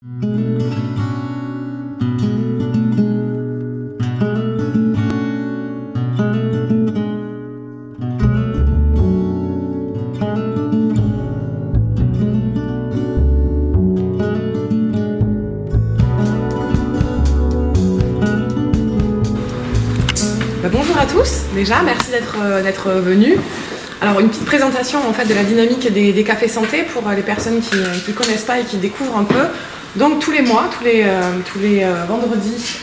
Bonjour à tous, déjà merci d'être venus. Alors une petite présentation en fait de la dynamique des cafés santé pour les personnes qui ne connaissent pas et qui découvrent un peu. Donc tous les mois, tous les vendredis,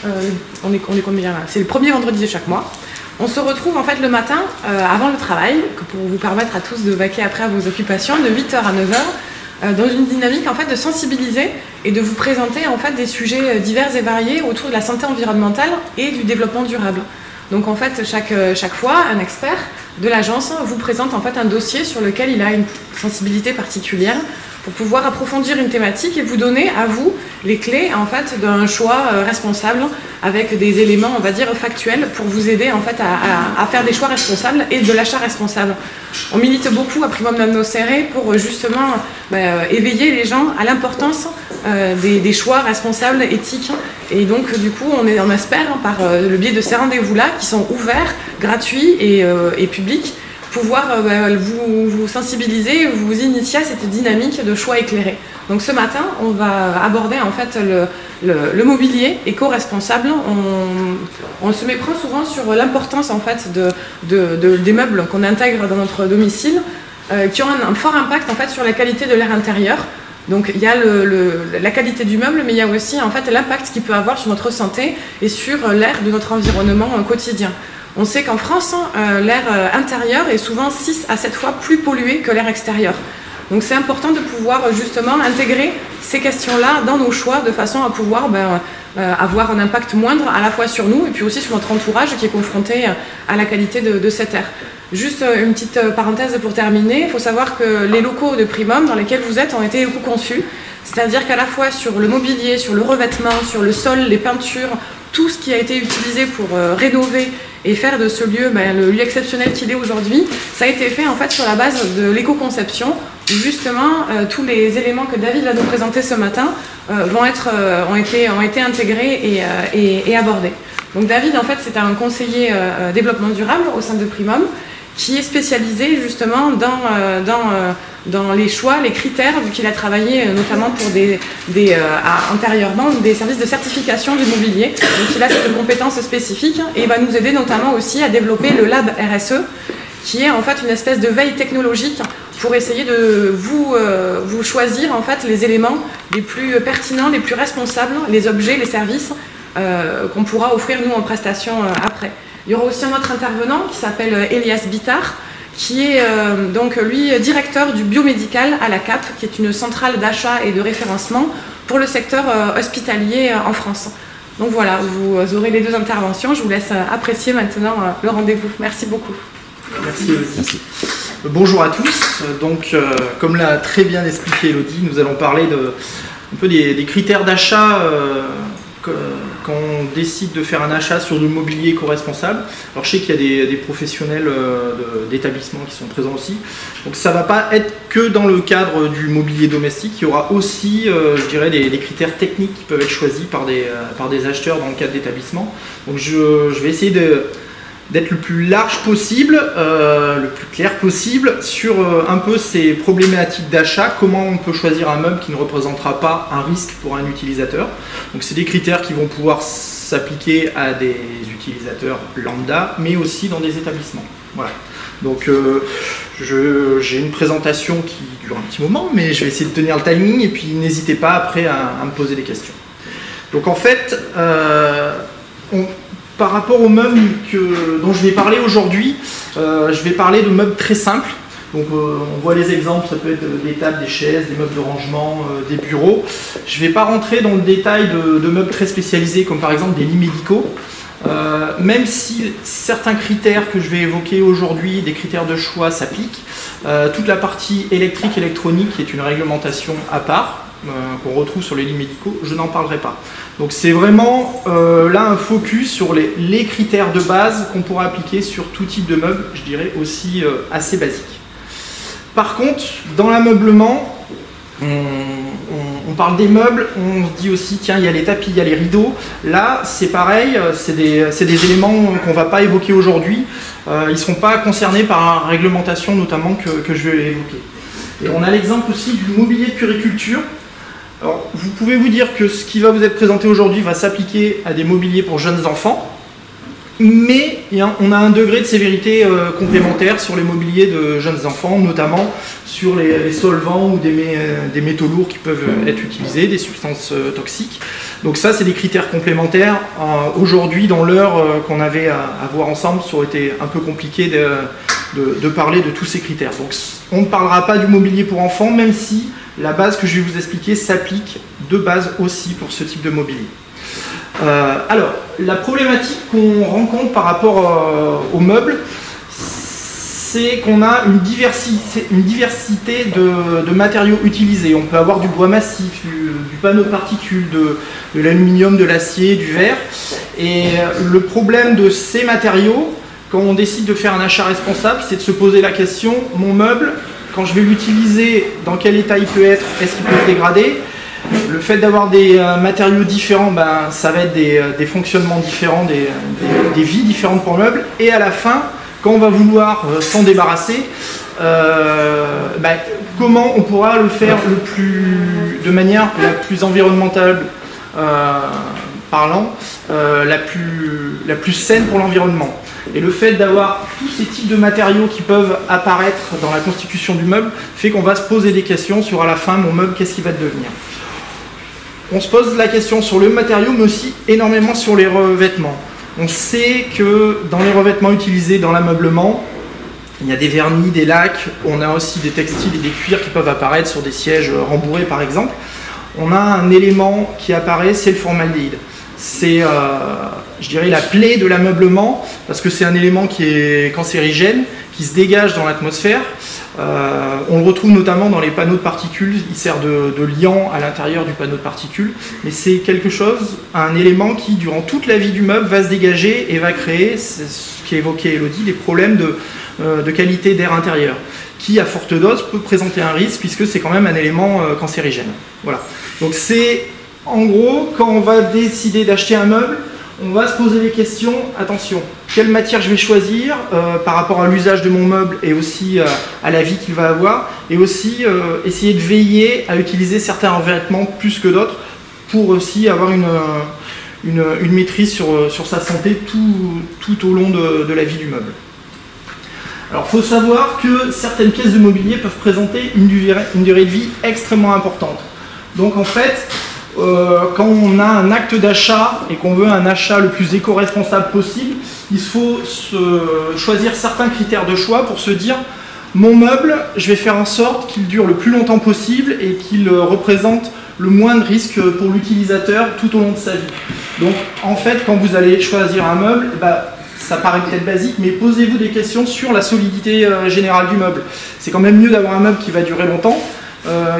on est combien là? C'est le premier vendredi de chaque mois. On se retrouve en fait le matin avant le travail pour vous permettre à tous de vaquer après à vos occupations de 8h à 9h. Dans une dynamique en fait de sensibiliser et de vous présenter en fait des sujets divers et variés autour de la santé environnementale et du développement durable. Donc en fait chaque fois un expert de l'agence vous présente en fait un dossier sur lequel il a une sensibilité particulière pour pouvoir approfondir une thématique et vous donner à vous les clés en fait d'un choix responsable avec des éléments on va dire factuels pour vous aider en fait à faire des choix responsables et de l'achat responsable. On milite beaucoup à Primum Nocere pour justement éveiller les gens à l'importance des choix responsables, éthiques, et donc du coup on espère par le biais de ces rendez-vous-là qui sont ouverts, gratuits et publics, pouvoir vous sensibiliser, vous initier à cette dynamique de choix éclairé. Donc ce matin, on va aborder en fait le mobilier éco-responsable. On se méprend souvent sur l'importance en fait des meubles qu'on intègre dans notre domicile, qui ont un fort impact en fait sur la qualité de l'air intérieur. Donc il y a la qualité du meuble, mais il y a aussi en fait l'impact qu'il peut avoir sur notre santé et sur l'air de notre environnement quotidien. On sait qu'en France, l'air intérieur est souvent 6 à 7 fois plus pollué que l'air extérieur. Donc c'est important de pouvoir justement intégrer ces questions-là dans nos choix de façon à pouvoir avoir un impact moindre à la fois sur nous et puis aussi sur notre entourage qui est confronté à la qualité de cet air. Juste une petite parenthèse pour terminer, il faut savoir que les locaux de Primum dans lesquels vous êtes ont été éco-conçus, c'est-à-dire qu'à la fois sur le mobilier, sur le revêtement, sur le sol, les peintures, tout ce qui a été utilisé pour rénover et faire de ce lieu le lieu exceptionnel qu'il est aujourd'hui, ça a été fait en fait sur la base de l'éco-conception, où justement tous les éléments que David va nous présenter ce matin ont été intégrés et abordés. Donc David en fait c'est un conseiller développement durable au sein de Primum, qui est spécialisé justement dans les choix, les critères, vu qu'il a travaillé notamment pour antérieurement des services de certification du mobilier. Donc il a cette compétence spécifique et il va nous aider notamment aussi à développer le Lab RSE, qui est en fait une espèce de veille technologique pour essayer de vous choisir en fait les éléments les plus pertinents, les plus responsables, les objets, les services qu'on pourra offrir nous en prestation après. Il y aura aussi un autre intervenant qui s'appelle Elias Bittard, qui est donc lui directeur du biomédical à la CAP, qui est une centrale d'achat et de référencement pour le secteur hospitalier en France. Donc voilà, vous aurez les deux interventions. Je vous laisse apprécier maintenant le rendez-vous. Merci beaucoup. Merci Elodie. Bonjour à tous. Donc, comme l'a très bien expliqué Elodie, nous allons parler un peu des critères d'achat quand on décide de faire un achat sur du mobilier éco-responsable. Alors je sais qu'il y a des professionnels d'établissements qui sont présents aussi. Donc ça ne va pas être que dans le cadre du mobilier domestique, il y aura aussi je dirais des critères techniques qui peuvent être choisis par des acheteurs dans le cadre d'établissements. Donc je vais essayer d'être le plus large possible, le plus clair possible sur un peu ces problématiques d'achat, comment on peut choisir un meuble qui ne représentera pas un risque pour un utilisateur. Donc c'est des critères qui vont pouvoir s'appliquer à des utilisateurs lambda, mais aussi dans des établissements. Voilà. Donc j'ai une présentation qui dure un petit moment, mais je vais essayer de tenir le timing et puis n'hésitez pas après à me poser des questions. Donc en fait, par rapport aux meubles dont je vais parler aujourd'hui, je vais parler de meubles très simples. Donc on voit les exemples, ça peut être des tables, des chaises, des meubles de rangement, des bureaux. Je ne vais pas rentrer dans le détail de meubles très spécialisés comme par exemple des lits médicaux. Même si certains critères que je vais évoquer aujourd'hui, des critères de choix s'appliquent, toute la partie électrique, électronique est une réglementation à part. Qu'on retrouve sur les lits médicaux, je n'en parlerai pas. Donc c'est vraiment là un focus sur les critères de base qu'on pourra appliquer sur tout type de meuble, je dirais aussi assez basique. Par contre, dans l'ameublement, On parle des meubles, on se dit aussi, tiens, il y a les tapis, il y a les rideaux. Là, c'est pareil, c'est des éléments qu'on ne va pas évoquer aujourd'hui. Ils ne seront pas concernés par la réglementation, notamment, que je vais évoquer. Et on a l'exemple aussi du mobilier de puériculture. Alors, vous pouvez vous dire que ce qui va vous être présenté aujourd'hui va s'appliquer à des mobiliers pour jeunes enfants, mais on a un degré de sévérité complémentaire sur les mobiliers de jeunes enfants, notamment sur les solvants ou des métaux lourds qui peuvent être utilisés, des substances toxiques. Donc ça, c'est des critères complémentaires. Aujourd'hui, dans l'heure qu'on avait à voir ensemble, ça aurait été un peu compliqué de parler de tous ces critères. Donc on ne parlera pas du mobilier pour enfants, même si la base que je vais vous expliquer s'applique de base aussi pour ce type de mobilier. Alors, la problématique qu'on rencontre par rapport aux meubles, c'est qu'on a une diversité de matériaux utilisés. On peut avoir du bois massif, du panneau de particules, de l'aluminium, de l'acier, du verre. Et le problème de ces matériaux, quand on décide de faire un achat responsable, c'est de se poser la question, mon meuble, quand je vais l'utiliser, dans quel état il peut être, est-ce qu'il peut se dégrader? Le fait d'avoir des matériaux différents, ça va être des fonctionnements différents, des vies différentes pour le meuble. Et à la fin, quand on va vouloir s'en débarrasser, comment on pourra le faire de manière la plus environnementale parlant, la plus saine pour l'environnement. Et le fait d'avoir tous ces types de matériaux qui peuvent apparaître dans la constitution du meuble fait qu'on va se poser des questions sur à la fin, mon meuble, qu'est-ce qu'il va devenir? On se pose la question sur le matériau, mais aussi énormément sur les revêtements. On sait que dans les revêtements utilisés dans l'ameublement, il y a des vernis, des lacs, on a aussi des textiles et des cuirs qui peuvent apparaître sur des sièges rembourrés par exemple. On a un élément qui apparaît, c'est le formaldéhyde. C'est, je dirais, la plaie de l'ameublement, parce que c'est un élément qui est cancérigène, qui se dégage dans l'atmosphère. On le retrouve notamment dans les panneaux de particules, il sert de liant à l'intérieur du panneau de particules, mais c'est quelque chose, un élément qui, durant toute la vie du meuble, va se dégager et va créer, c'est ce qu'évoquait Elodie, des problèmes de qualité d'air intérieur, qui, à forte dose, peut présenter un risque, puisque c'est quand même un élément cancérigène. Voilà. Donc c'est, en gros, quand on va décider d'acheter un meuble, on va se poser des questions, attention, quelle matière je vais choisir par rapport à l'usage de mon meuble et aussi à la vie qu'il va avoir, et aussi essayer de veiller à utiliser certains revêtements plus que d'autres pour aussi avoir une maîtrise sur sa santé tout au long de la vie du meuble. Alors il faut savoir que certaines pièces de mobilier peuvent présenter une durée de vie extrêmement importante. Donc en fait, quand on a un acte d'achat et qu'on veut un achat le plus éco-responsable possible, il faut choisir certains critères de choix pour se dire mon meuble, je vais faire en sorte qu'il dure le plus longtemps possible et qu'il représente le moins de risques pour l'utilisateur tout au long de sa vie. Donc en fait, quand vous allez choisir un meuble, ça paraît peut-être basique, mais posez-vous des questions sur la solidité générale du meuble. C'est quand même mieux d'avoir un meuble qui va durer longtemps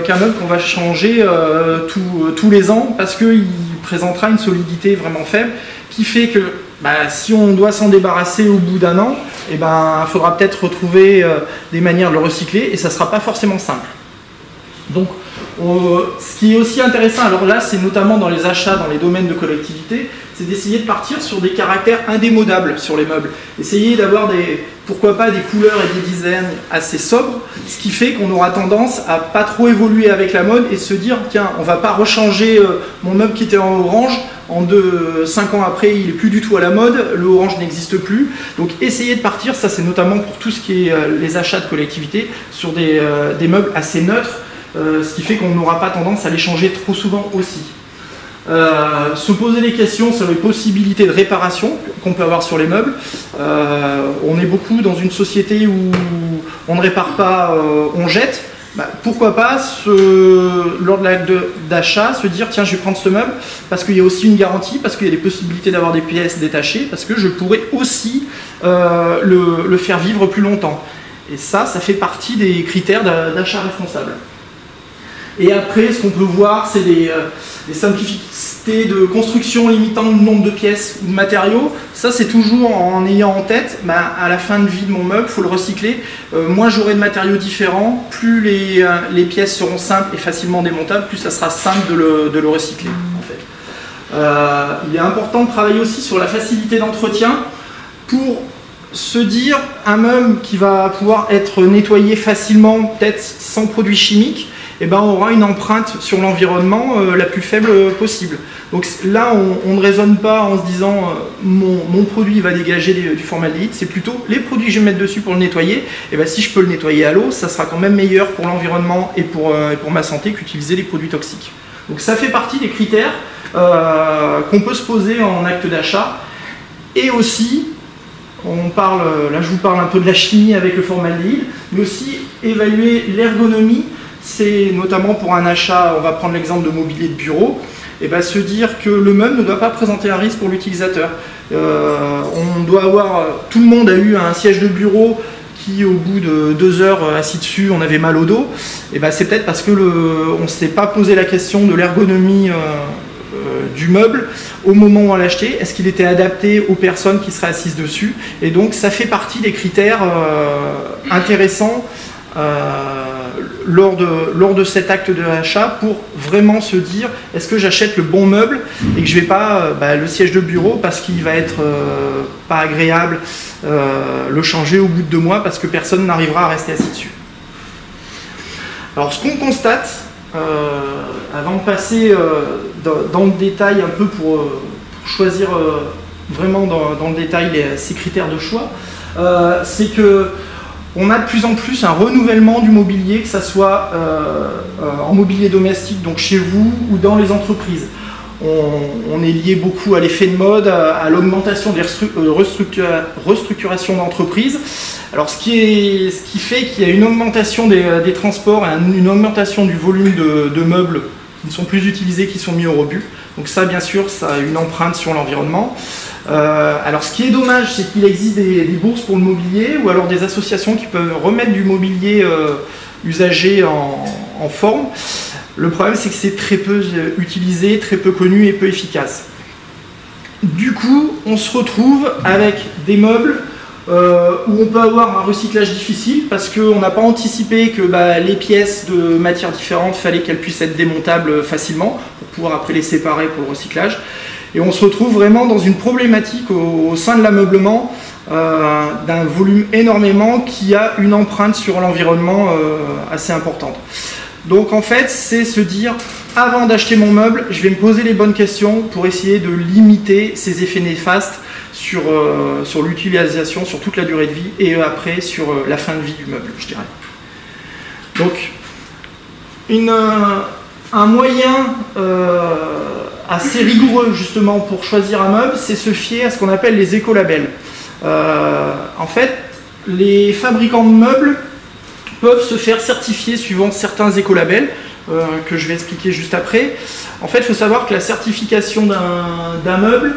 qu'un meuble qu'on va changer tous les ans, parce qu'il présentera une solidité vraiment faible, qui fait que si on doit s'en débarrasser au bout d'un an, il faudra peut-être retrouver des manières de le recycler, et ça ne sera pas forcément simple. Donc, ce qui est aussi intéressant, alors là c'est notamment dans les achats dans les domaines de collectivité, c'est d'essayer de partir sur des caractères indémodables sur les meubles. Essayer d'avoir pourquoi pas des couleurs et des designs assez sobres, ce qui fait qu'on aura tendance à pas trop évoluer avec la mode et se dire tiens, on va pas rechanger mon meuble qui était en orange, 5 ans après il est plus du tout à la mode, le orange n'existe plus. Donc essayer de partir, ça c'est notamment pour tout ce qui est les achats de collectivité, sur des meubles assez neutres, ce qui fait qu'on n'aura pas tendance à les changer trop souvent aussi. Se poser des questions sur les possibilités de réparation qu'on peut avoir sur les meubles. On est beaucoup dans une société où on ne répare pas, on jette. Pourquoi pas, lors de l'acte d'achat, se dire tiens, je vais prendre ce meuble parce qu'il y a aussi une garantie, parce qu'il y a des possibilités d'avoir des pièces détachées, parce que je pourrais aussi le faire vivre plus longtemps. Et ça fait partie des critères d'achat responsable. Et après, ce qu'on peut voir, c'est des simplicités de construction limitant le nombre de pièces ou de matériaux. Ça, c'est toujours en ayant en tête, à la fin de vie de mon meuble, il faut le recycler. Moins j'aurai de matériaux différents, plus les pièces seront simples et facilement démontables, plus ça sera simple de le recycler. En fait. Il est important de travailler aussi sur la facilité d'entretien pour se dire un meuble qui va pouvoir être nettoyé facilement, peut-être sans produits chimiques, aura une empreinte sur l'environnement la plus faible possible. Donc là, on ne raisonne pas en se disant mon produit va dégager du formaldéhyde, c'est plutôt les produits que je vais mettre dessus pour le nettoyer, si je peux le nettoyer à l'eau, ça sera quand même meilleur pour l'environnement et pour ma santé qu'utiliser des produits toxiques. Donc ça fait partie des critères qu'on peut se poser en acte d'achat. Et aussi, là je vous parle un peu de la chimie avec le formaldéhyde, mais aussi évaluer l'ergonomie. C'est notamment pour un achat, on va prendre l'exemple de mobilier de bureau, se dire que le meuble ne doit pas présenter un risque pour l'utilisateur. On doit avoir, tout le monde a eu un siège de bureau qui, au bout de 2 heures assis dessus, on avait mal au dos. C'est peut-être parce que on ne s'est pas posé la question de l'ergonomie du meuble au moment où on l'a acheté. Est-ce qu'il était adapté aux personnes qui seraient assises dessus? Et donc ça fait partie des critères intéressants lors de cet acte d'achat pour vraiment se dire est-ce que j'achète le bon meuble et que je ne vais pas le siège de bureau parce qu'il va être pas agréable, le changer au bout de 2 mois parce que personne n'arrivera à rester assis dessus. Alors ce qu'on constate avant de passer dans le détail un peu pour choisir vraiment dans le détail ces critères de choix, c'est que on a de plus en plus un renouvellement du mobilier, que ce soit en mobilier domestique, donc chez vous ou dans les entreprises. On est lié beaucoup à l'effet de mode, à l'augmentation des restructurations d'entreprises. Alors ce qui fait qu'il y a une augmentation des transports et une augmentation du volume de meubles qui ne sont plus utilisés, qui sont mis au rebut. Donc ça, bien sûr, ça a une empreinte sur l'environnement. Alors ce qui est dommage, c'est qu'il existe des bourses pour le mobilier ou alors des associations qui peuvent remettre du mobilier usagé en forme. Le problème, c'est que c'est très peu utilisé, très peu connu et peu efficace. Du coup, on se retrouve avec des meubles où on peut avoir un recyclage difficile parce qu'on n'a pas anticipé que les pièces de matières différentes, fallait qu'elles puissent être démontables facilement pour pouvoir après les séparer pour le recyclage. Et on se retrouve vraiment dans une problématique au sein de l'ameublement d'un volume énormément qui a une empreinte sur l'environnement assez importante. Donc en fait, c'est se dire, avant d'acheter mon meuble, je vais me poser les bonnes questions pour essayer de limiter ces effets néfastes sur l'utilisation, sur toute la durée de vie et après sur la fin de vie du meuble, je dirais. Donc, un moyen assez rigoureux justement pour choisir un meuble, c'est se fier à ce qu'on appelle les écolabels. En fait, les fabricants de meubles peuvent se faire certifier suivant certains écolabels que je vais expliquer juste après. En fait, il faut savoir que la certification d'un meuble,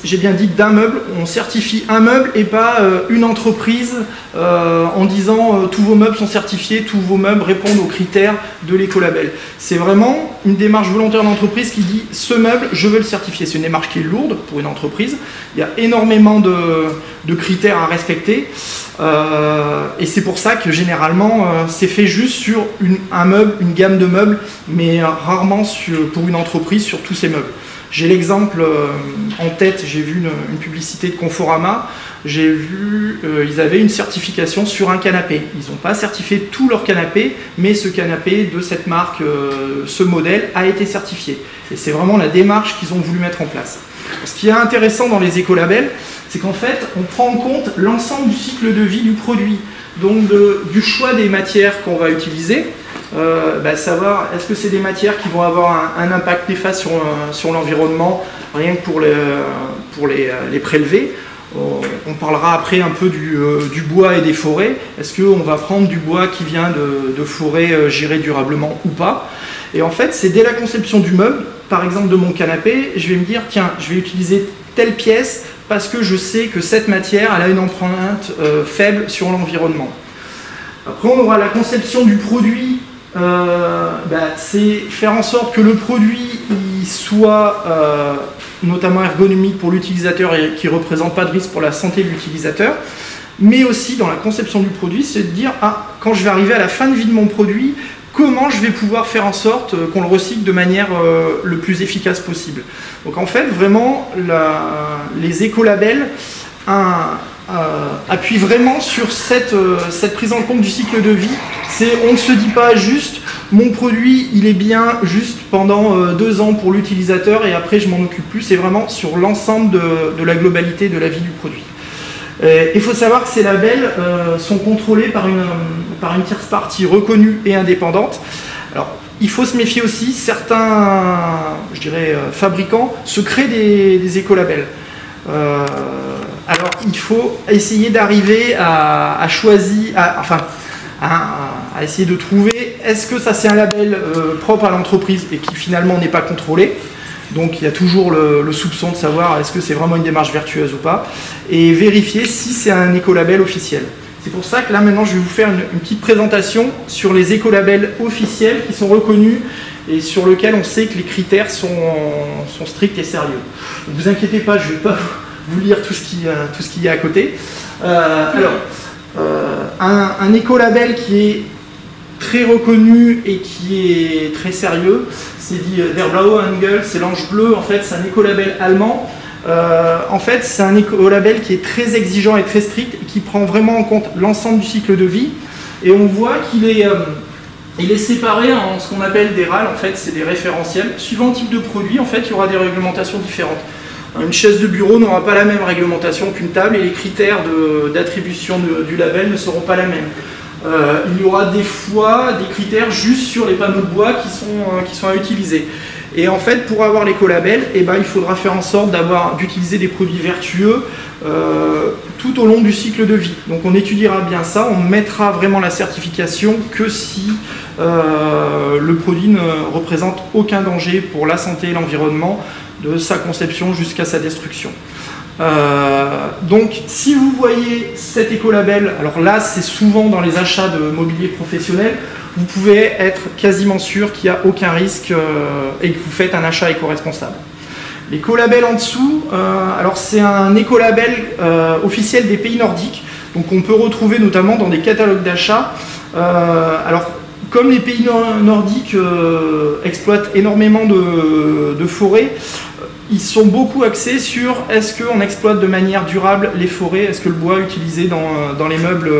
j'ai bien dit d'un meuble, on certifie un meuble et pas une entreprise en disant tous vos meubles sont certifiés, tous vos meubles répondent aux critères de l'écolabel. C'est vraiment une démarche volontaire d'entreprise qui dit ce meuble, je veux le certifier. C'est une démarche qui est lourde pour une entreprise. Il y a énormément de critères à respecter et c'est pour ça que généralement c'est fait juste sur un meuble, une gamme de meubles, mais rarement pour une entreprise sur tous ces meubles. J'ai l'exemple en tête, j'ai vu une publicité de Conforama, j'ai vu, ils avaient une certification sur un canapé. Ils n'ont pas certifié tous leurs canapés, mais ce canapé de cette marque, ce modèle, a été certifié. Et c'est vraiment la démarche qu'ils ont voulu mettre en place. Ce qui est intéressant dans les écolabels, c'est qu'en fait, on prend en compte l'ensemble du cycle de vie du produit, donc du choix des matières qu'on va utiliser. Savoir est-ce que c'est des matières qui vont avoir un impact néfaste sur l'environnement, rien que pour les prélever. On parlera après un peu du bois et des forêts. Est-ce qu'on va prendre du bois qui vient de forêts gérées durablement ou pas? Et en fait, c'est dès la conception du meuble, par exemple de mon canapé, je vais me dire, tiens, je vais utiliser telle pièce parce que je sais que cette matière elle a une empreinte faible sur l'environnement. Après, on aura la conception du produit. C'est faire en sorte que le produit il soit notamment ergonomique pour l'utilisateur et qui ne représente pas de risque pour la santé de l'utilisateur, mais aussi dans la conception du produit, c'est de dire quand je vais arriver à la fin de vie de mon produit, comment je vais pouvoir faire en sorte qu'on le recycle de manière le plus efficace possible. Donc en fait, vraiment, les écolabels appuient vraiment sur cette prise en compte du cycle de vie. On ne se dit pas juste, mon produit, il est bien juste pendant 2 ans pour l'utilisateur et après je m'en occupe plus. C'est vraiment sur l'ensemble de la globalité de la vie du produit. Il faut savoir que ces labels sont contrôlés par une tierce partie reconnue et indépendante. Alors, il faut se méfier aussi, certains, je dirais, fabricants se créent des écolabels. Alors, il faut essayer d'arriver à choisir, à essayer de trouver, est-ce que ça c'est un label propre à l'entreprise et qui finalement n'est pas contrôlé. Donc il y a toujours le soupçon de savoir est-ce que c'est vraiment une démarche vertueuse ou pas, et vérifier si c'est un écolabel officiel. C'est pour ça que là maintenant je vais vous faire une petite présentation sur les écolabels officiels qui sont reconnus et sur lesquels on sait que les critères sont stricts et sérieux. Ne vous inquiétez pas, je ne vais pas vous lire tout ce qu'il y a à côté. Un écolabel qui est très reconnu et qui est très sérieux, c'est dit Der Blaue Engel, c'est l'ange bleu, en fait c'est un écolabel allemand. En fait c'est un écolabel qui est très exigeant et très strict, et qui prend vraiment en compte l'ensemble du cycle de vie, et on voit qu'il est séparé en ce qu'on appelle des RAL, en fait c'est des référentiels. Suivant le type de produit, en fait il y aura des réglementations différentes. Une chaise de bureau n'aura pas la même réglementation qu'une table, et les critères d'attribution du label ne seront pas la même. Il y aura des fois des critères juste sur les panneaux de bois qui sont à utiliser. Et en fait, pour avoir l'écolabel, il faudra faire en sorte d'utiliser des produits vertueux tout au long du cycle de vie. Donc on étudiera bien ça, on mettra vraiment la certification que si le produit ne représente aucun danger pour la santé et l'environnement, de sa conception jusqu'à sa destruction. Donc si vous voyez cet écolabel, alors là c'est souvent dans les achats de mobilier professionnel, vous pouvez être quasiment sûr qu'il n'y a aucun risque et que vous faites un achat éco-responsable. L'écolabel en dessous, alors c'est un écolabel officiel des pays nordiques, donc on peut retrouver notamment dans des catalogues d'achat. Alors comme les pays nordiques exploitent énormément de forêts, ils sont beaucoup axés sur est-ce qu'on exploite de manière durable les forêts, est-ce que le bois utilisé dans les meubles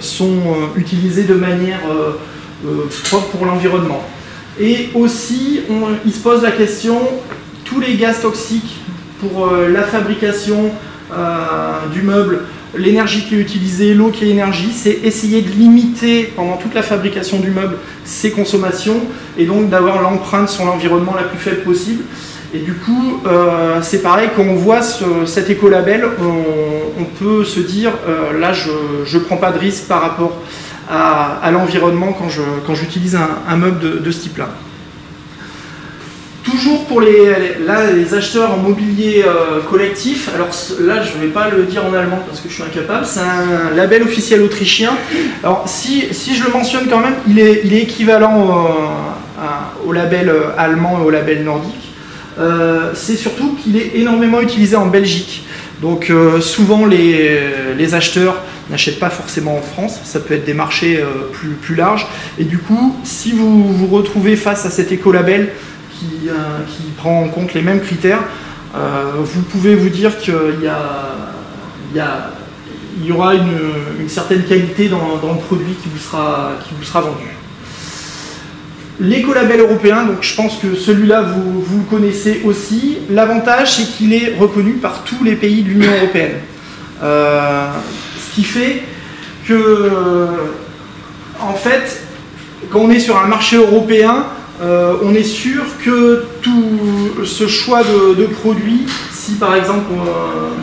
sont utilisés de manière propre pour l'environnement. Et aussi, ils se posent la question, tous les gaz toxiques pour la fabrication du meuble, l'énergie qui est utilisée, l'eau qui est énergie, c'est essayer de limiter pendant toute la fabrication du meuble ces consommations et donc d'avoir l'empreinte sur l'environnement la plus faible possible. Et du coup, c'est pareil, quand on voit cet écolabel, on peut se dire, là je ne prends pas de risque par rapport à l'environnement quand j'utilise un meuble de ce type-là. Toujours pour les acheteurs en mobilier collectif, alors là je ne vais pas le dire en allemand parce que je suis incapable, c'est un label officiel autrichien. Alors si je le mentionne quand même, il est équivalent au label allemand et au label nordique. C'est surtout qu'il est énormément utilisé en Belgique. Donc souvent les acheteurs n'achètent pas forcément en France, ça peut être des marchés plus larges. Et du coup, si vous vous retrouvez face à cet écolabel qui prend en compte les mêmes critères, vous pouvez vous dire qu'il y aura une certaine qualité dans le produit qui vous sera vendu. L'écolabel européen, donc je pense que celui-là vous le connaissez aussi. L'avantage c'est qu'il est reconnu par tous les pays de l'Union européenne. Ce qui fait que, en fait, quand on est sur un marché européen, on est sûr que tout ce choix de produits, si par exemple,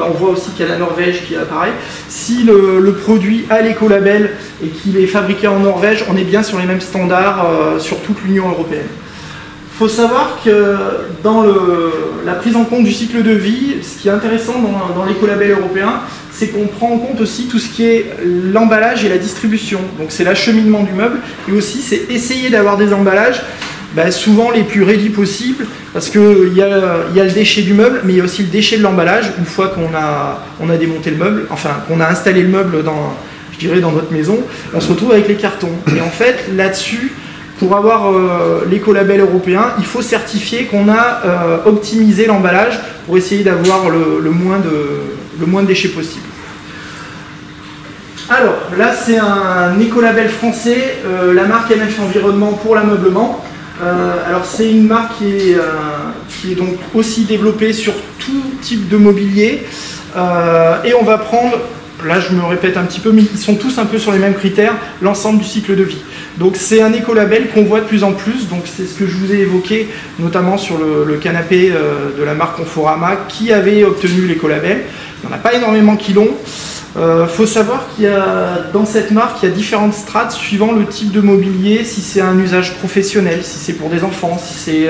on voit aussi qu'il y a la Norvège qui apparaît, si le produit a l'écolabel et qu'il est fabriqué en Norvège, on est bien sur les mêmes standards sur toute l'Union européenne. Il faut savoir que dans la prise en compte du cycle de vie, ce qui est intéressant dans l'écolabel européen, c'est qu'on prend en compte aussi tout ce qui est l'emballage et la distribution. Donc c'est l'acheminement du meuble, et aussi c'est essayer d'avoir des emballages souvent les plus réduits possibles, parce qu'il y a le déchet du meuble, mais il y a aussi le déchet de l'emballage, une fois qu'on a démonté le meuble, enfin qu'on a installé le meuble dans notre maison, on se retrouve avec les cartons. Et en fait, là-dessus, pour avoir l'écolabel européen, il faut certifier qu'on a optimisé l'emballage pour essayer d'avoir le moins de déchets possible. Alors, là, c'est un écolabel français, la marque NF Environnement pour l'ameublement. Alors, c'est une marque qui est donc aussi développée sur tout type de mobilier. Et on va prendre, là je me répète un petit peu, mais ils sont tous un peu sur les mêmes critères, l'ensemble du cycle de vie. Donc, c'est un écolabel qu'on voit de plus en plus. Donc, c'est ce que je vous ai évoqué, notamment sur le canapé de la marque Conforama, qui avait obtenu l'écolabel. Il n'y en a pas énormément qui l'ont. Faut savoir qu'il y a dans cette marque, il y a différentes strates suivant le type de mobilier, si c'est un usage professionnel, si c'est pour des enfants, si c'est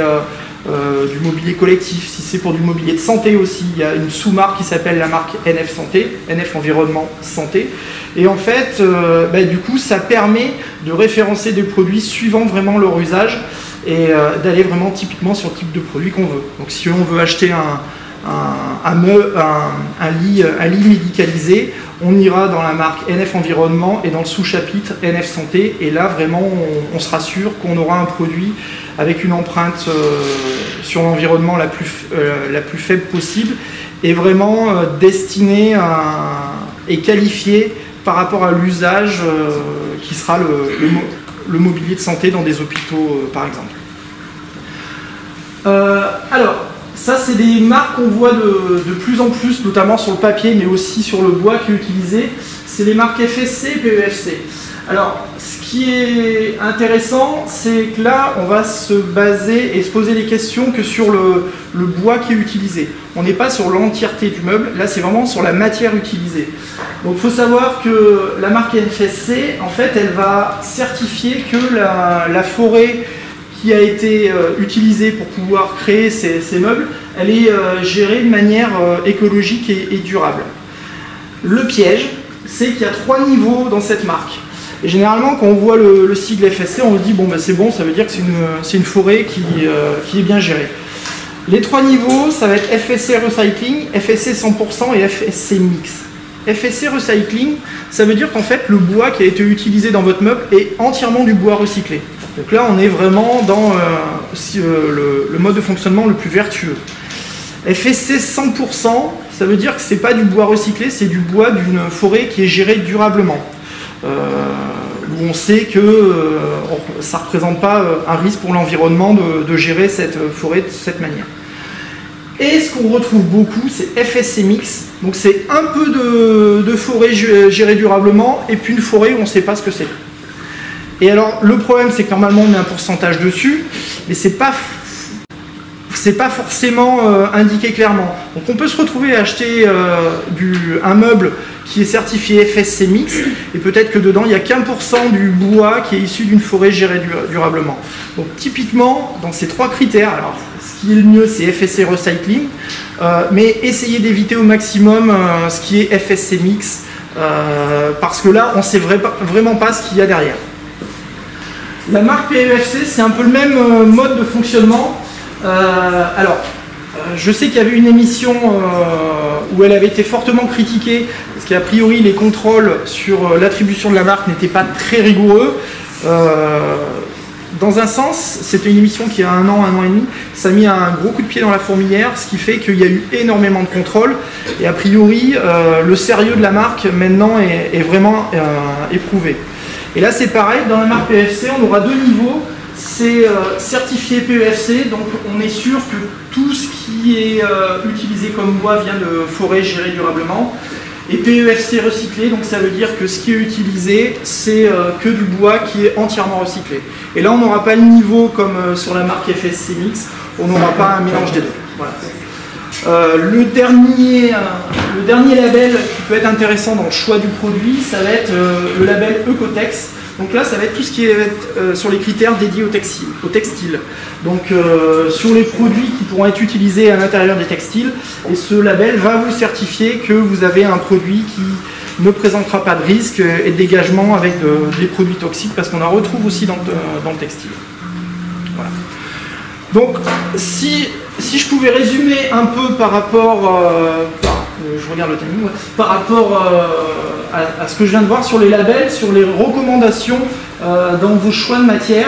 du mobilier collectif, si c'est pour du mobilier de santé aussi. Il y a une sous-marque qui s'appelle la marque NF Santé, NF Environnement Santé. Et en fait, du coup, ça permet de référencer des produits suivant vraiment leur usage et d'aller vraiment typiquement sur le type de produit qu'on veut. Donc si on veut acheter un lit médicalisé, on ira dans la marque NF Environnement et dans le sous-chapitre NF Santé, et là vraiment on se rassure qu'on aura un produit avec une empreinte sur l'environnement la plus faible possible, et vraiment destiné et qualifié par rapport à l'usage qui sera le mobilier de santé dans des hôpitaux par exemple. Alors, ça, c'est des marques qu'on voit de plus en plus, notamment sur le papier, mais aussi sur le bois qui est utilisé. C'est les marques FSC et PEFC. Alors, ce qui est intéressant, c'est que là, on va se baser et se poser des questions que sur le bois qui est utilisé. On n'est pas sur l'entièreté du meuble, là, c'est vraiment sur la matière utilisée. Donc, il faut savoir que la marque FSC, en fait, elle va certifier que la forêt qui a été utilisée pour pouvoir créer ces meubles, elle est gérée de manière écologique et durable. Le piège, c'est qu'il y a 3 niveaux dans cette marque. Et généralement, quand on voit le sigle FSC, on se dit bon, c'est bon, ça veut dire que c'est une forêt qui est bien gérée. Les 3 niveaux, ça va être FSC Recycling, FSC 100% et FSC Mix. FSC Recycling, ça veut dire qu'en fait, le bois qui a été utilisé dans votre meuble est entièrement du bois recyclé. Donc là, on est vraiment dans le mode de fonctionnement le plus vertueux. FSC 100%, ça veut dire que ce n'est pas du bois recyclé, c'est du bois d'une forêt qui est gérée durablement. Où on sait que ça ne représente pas un risque pour l'environnement de gérer cette forêt de cette manière. Et ce qu'on retrouve beaucoup, c'est FSC Mix. Donc c'est un peu de forêt gérée durablement et puis une forêt où on ne sait pas ce que c'est. Et alors le problème, c'est que normalement on met un pourcentage dessus, mais c'est pas forcément indiqué clairement. Donc on peut se retrouver à acheter un meuble qui est certifié FSC Mix, et peut-être que dedans il n'y a qu'1% du bois qui est issu d'une forêt gérée durablement. Donc typiquement, dans ces 3 critères, alors ce qui est le mieux c'est FSC Recycling, mais essayez d'éviter au maximum ce qui est FSC Mix, parce que là on ne sait vraiment pas ce qu'il y a derrière. La marque PEFC, c'est un peu le même mode de fonctionnement. Je sais qu'il y avait une émission où elle avait été fortement critiquée, parce qu'a priori les contrôles sur l'attribution de la marque n'étaient pas très rigoureux. Dans un sens, c'était une émission qui a 1 an et demi, ça a mis un gros coup de pied dans la fourmilière, ce qui fait qu'il y a eu énormément de contrôles, et a priori le sérieux de la marque maintenant est vraiment éprouvé. Et là c'est pareil, dans la marque PEFC, on aura 2 niveaux. C'est certifié PEFC, donc on est sûr que tout ce qui est utilisé comme bois vient de forêt gérée durablement. Et PEFC recyclé, donc ça veut dire que ce qui est utilisé, c'est que du bois qui est entièrement recyclé. Et là on n'aura pas le niveau comme sur la marque FSC Mix, on n'aura pas un mélange des deux. Voilà. Le dernier label qui peut être intéressant dans le choix du produit, ça va être le label Ecotex. Donc là, ça va être tout ce qui est sur les critères dédiés au textile. Donc sur les produits qui pourront être utilisés à l'intérieur des textiles. Et ce label va vous certifier que vous avez un produit qui ne présentera pas de risque et de dégagement avec des produits toxiques, parce qu'on en retrouve aussi dans le textile. Voilà. Donc si je pouvais résumer un peu par rapport, je regarde le timing, par rapport à ce que je viens de voir sur les labels, sur les recommandations dans vos choix de matière,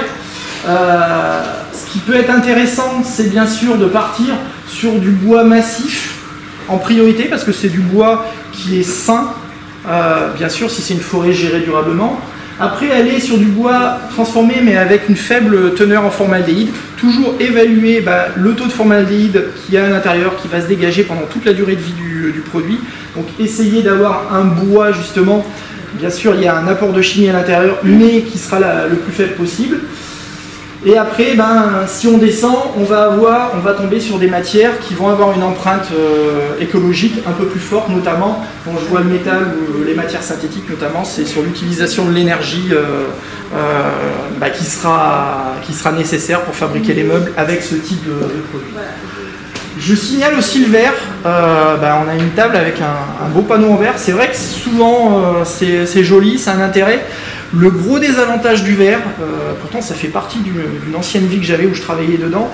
ce qui peut être intéressant, c'est bien sûr de partir sur du bois massif en priorité, parce que c'est du bois qui est sain, bien sûr si c'est une forêt gérée durablement. Après, aller sur du bois transformé mais avec une faible teneur en formaldéhyde, toujours évaluer le taux de formaldéhyde qu'il y a à l'intérieur, qui va se dégager pendant toute la durée de vie du produit. Donc essayer d'avoir un bois justement, bien sûr il y a un apport de chimie à l'intérieur, mais qui sera le plus faible possible. Et après, si on descend, on va tomber sur des matières qui vont avoir une empreinte écologique un peu plus forte, notamment, quand je vois le métal ou les matières synthétiques notamment, c'est sur l'utilisation de l'énergie qui sera nécessaire pour fabriquer les meubles avec ce type de produit. Je signale aussi le verre. On a une table avec un beau panneau en verre. C'est vrai que souvent c'est joli, c'est un intérêt. Le gros désavantage du verre, pourtant ça fait partie d'une ancienne vie que j'avais où je travaillais dedans,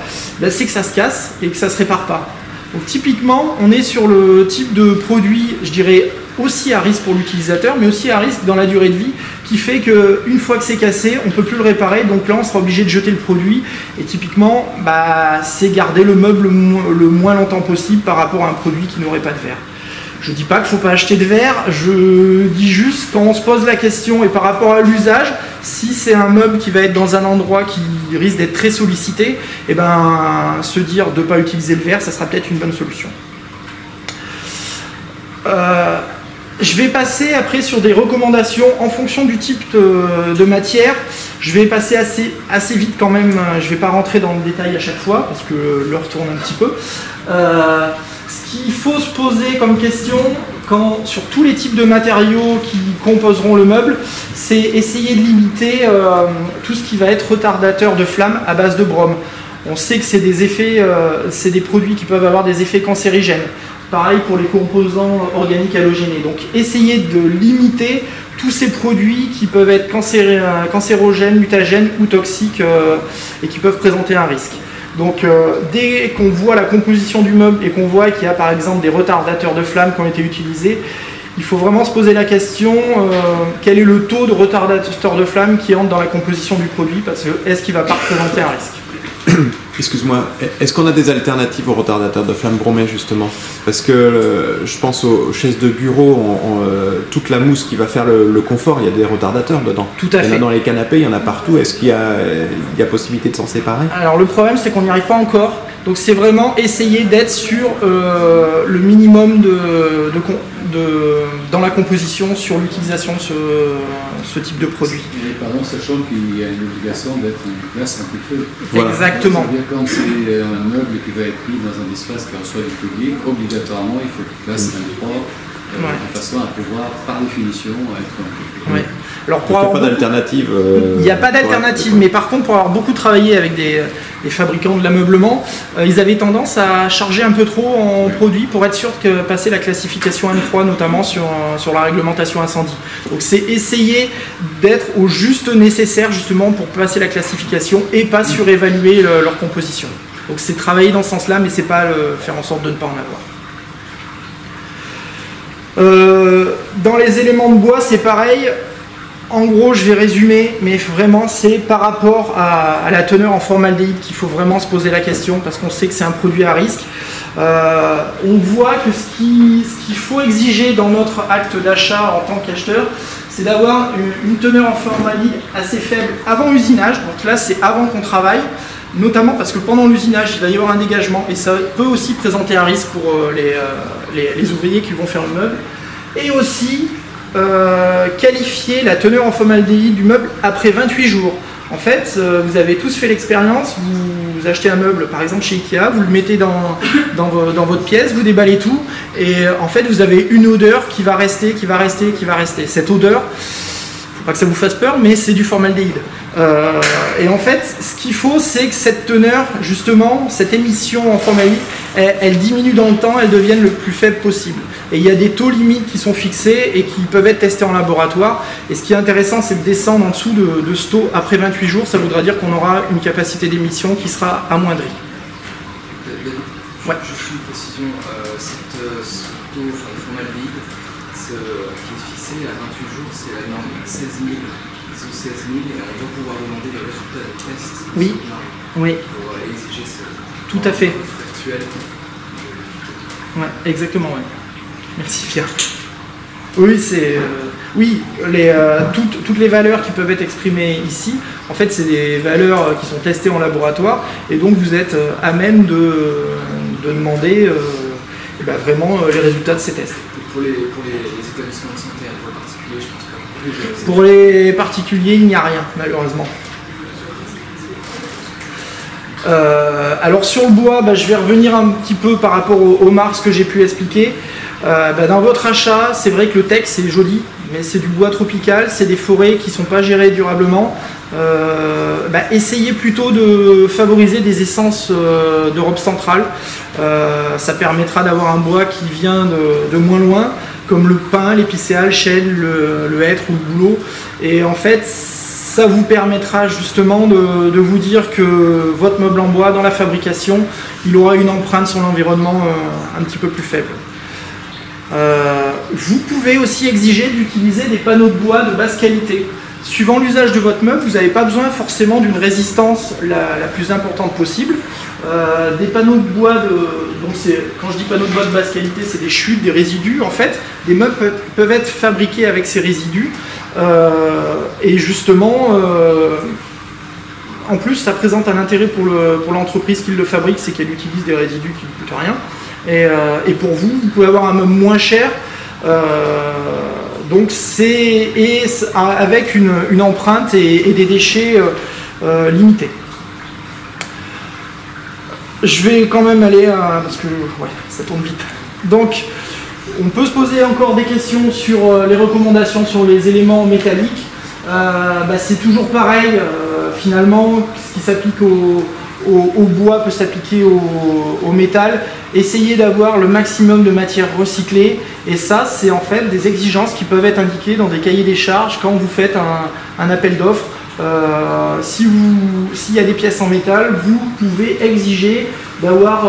c'est que ça se casse et que ça ne se répare pas. Donc typiquement, on est sur le type de produit, je dirais, aussi à risque pour l'utilisateur, mais aussi à risque dans la durée de vie, qui fait qu'une fois que c'est cassé, on ne peut plus le réparer, donc là on sera obligé de jeter le produit, et typiquement, c'est garder le meuble le moins longtemps possible par rapport à un produit qui n'aurait pas de verre. Je ne dis pas qu'il ne faut pas acheter de verre, je dis juste quand on se pose la question et par rapport à l'usage, si c'est un meuble qui va être dans un endroit qui risque d'être très sollicité, se dire de ne pas utiliser le verre, ça sera peut-être une bonne solution. Je vais passer après sur des recommandations en fonction du type de matière. Je vais passer assez vite quand même, je ne vais pas rentrer dans le détail à chaque fois parce que l'heure tourne un petit peu. Ce qu'il faut se poser comme question sur tous les types de matériaux qui composeront le meuble, c'est essayer de limiter tout ce qui va être retardateur de flamme à base de brome. On sait que c'est des produits qui peuvent avoir des effets cancérigènes. Pareil pour les composants organiques halogénés. Donc essayez de limiter tous ces produits qui peuvent être cancérogènes, mutagènes ou toxiques et qui peuvent présenter un risque. Donc dès qu'on voit la composition du meuble et qu'on voit qu'il y a par exemple des retardateurs de flamme qui ont été utilisés, il faut vraiment se poser la question quel est le taux de retardateur de flamme qui entre dans la composition du produit, parce que est-ce qu'il ne va pas représenter un risque? Excuse-moi, est-ce qu'on a des alternatives aux retardateurs de flamme bromés justement? Parce que je pense aux chaises de bureau, toute la mousse qui va faire le confort, il y a des retardateurs dedans. Tout à fait. Il y en a dans les canapés, il y en a partout. Est-ce qu'il y a possibilité de s'en séparer? Alors le problème c'est qu'on n'y arrive pas encore. Donc c'est vraiment essayer d'être sur le minimum dans la composition, sur l'utilisation de ce type de produit. Et pardon, sachant qu'il y a une obligation d'être une classe anti-feu. Voilà. Exactement. C'est-à-dire quand c'est un meuble qui va être mis dans un espace qui reçoit du public, obligatoirement il faut qu'il classe 23 de façon à pouvoir par définition être anti-feu. Ouais. Alors il n'y a pas d'alternative. Il n'y a pas d'alternative, mais par contre, pour avoir beaucoup travaillé avec des fabricants de l'ameublement, ils avaient tendance à charger un peu trop en produits pour être sûr que passer la classification M3, notamment sur la réglementation incendie. Donc c'est essayer d'être au juste nécessaire justement pour passer la classification et pas surévaluer leur composition. Donc c'est travailler dans ce sens-là, mais c'est pas faire en sorte de ne pas en avoir. Dans les éléments de bois, c'est pareil. En gros, je vais résumer, mais vraiment, c'est par rapport à la teneur en formaldéhyde qu'il faut vraiment se poser la question, parce qu'on sait que c'est un produit à risque. On voit que ce qu'il faut exiger dans notre acte d'achat en tant qu'acheteur, c'est d'avoir une teneur en formaldéhyde assez faible avant usinage. Donc là, c'est avant qu'on travaille, notamment parce que pendant l'usinage, il va y avoir un dégagement, et ça peut aussi présenter un risque pour les ouvriers qui vont faire le meuble. Et aussi, qualifier la teneur en formaldéhyde du meuble après 28 jours. En fait, vous avez tous fait l'expérience, vous achetez un meuble par exemple chez Ikea, vous le mettez dans votre pièce, vous déballez tout et en fait vous avez une odeur qui va rester. Cette odeur, pas que ça vous fasse peur, mais c'est du formaldéhyde. Et en fait, ce qu'il faut, c'est que cette teneur, justement, cette émission en formaldéhyde, elle diminue dans le temps, elle devienne le plus faible possible. Et il y a des taux limites qui sont fixés et qui peuvent être testés en laboratoire. Et ce qui est intéressant, c'est de descendre en dessous de ce taux après 28 jours. Ça voudra dire qu'on aura une capacité d'émission qui sera amoindrie. Ouais. Juste une précision, ce taux formaldéhyde qui est fixé à 28 jours, c'est la norme 16 000. ISO 16 000, et on doit pouvoir demander les résultats des tests. Oui, oui. Pour exiger ce tout à fait. Factuel. Ouais, exactement, ouais. Merci Pierre. Oui, c'est toutes les valeurs qui peuvent être exprimées ici, en fait, c'est des valeurs qui sont testées en laboratoire, et donc vous êtes à même de demander vraiment les résultats de ces tests. Pour les établissements de santé, pour les particuliers, je pense pas. Pour les particuliers, il n'y a rien, malheureusement. Alors sur le bois, je vais revenir un petit peu par rapport au Mars que j'ai pu expliquer. Dans votre achat, c'est vrai que le texte c'est joli, mais c'est du bois tropical, c'est des forêts qui ne sont pas gérées durablement. Essayez plutôt de favoriser des essences d'Europe centrale. Ça permettra d'avoir un bois qui vient de moins loin, comme le pin, l'épicéa, le chêne, le hêtre ou le bouleau. Et en fait, ça vous permettra justement de vous dire que votre meuble en bois, dans la fabrication, il aura une empreinte sur l'environnement un petit peu plus faible. Vous pouvez aussi exiger d'utiliser des panneaux de bois de basse qualité. Suivant l'usage de votre meuble, vous n'avez pas besoin forcément d'une résistance la plus importante possible. Des panneaux de bois, quand je dis panneaux de bois de basse qualité, c'est des chutes, des résidus. En fait, des meubles peuvent être fabriqués avec ces résidus. Et justement, en plus, ça présente un intérêt pour l'entreprise qui le fabrique, c'est qu'elle utilise des résidus qui ne coûtent rien. Et pour vous, vous pouvez avoir un meuble moins cher. Donc avec une empreinte et des déchets limités. Je vais quand même aller parce que ça tourne vite. Donc on peut se poser encore des questions sur les recommandations sur les éléments métalliques. C'est toujours pareil, finalement, ce qui s'applique au bois peut s'appliquer au métal. Essayez d'avoir le maximum de matières recyclées, et ça c'est en fait des exigences qui peuvent être indiquées dans des cahiers des charges quand vous faites un appel d'offres. S'il y a des pièces en métal, vous pouvez exiger d'avoir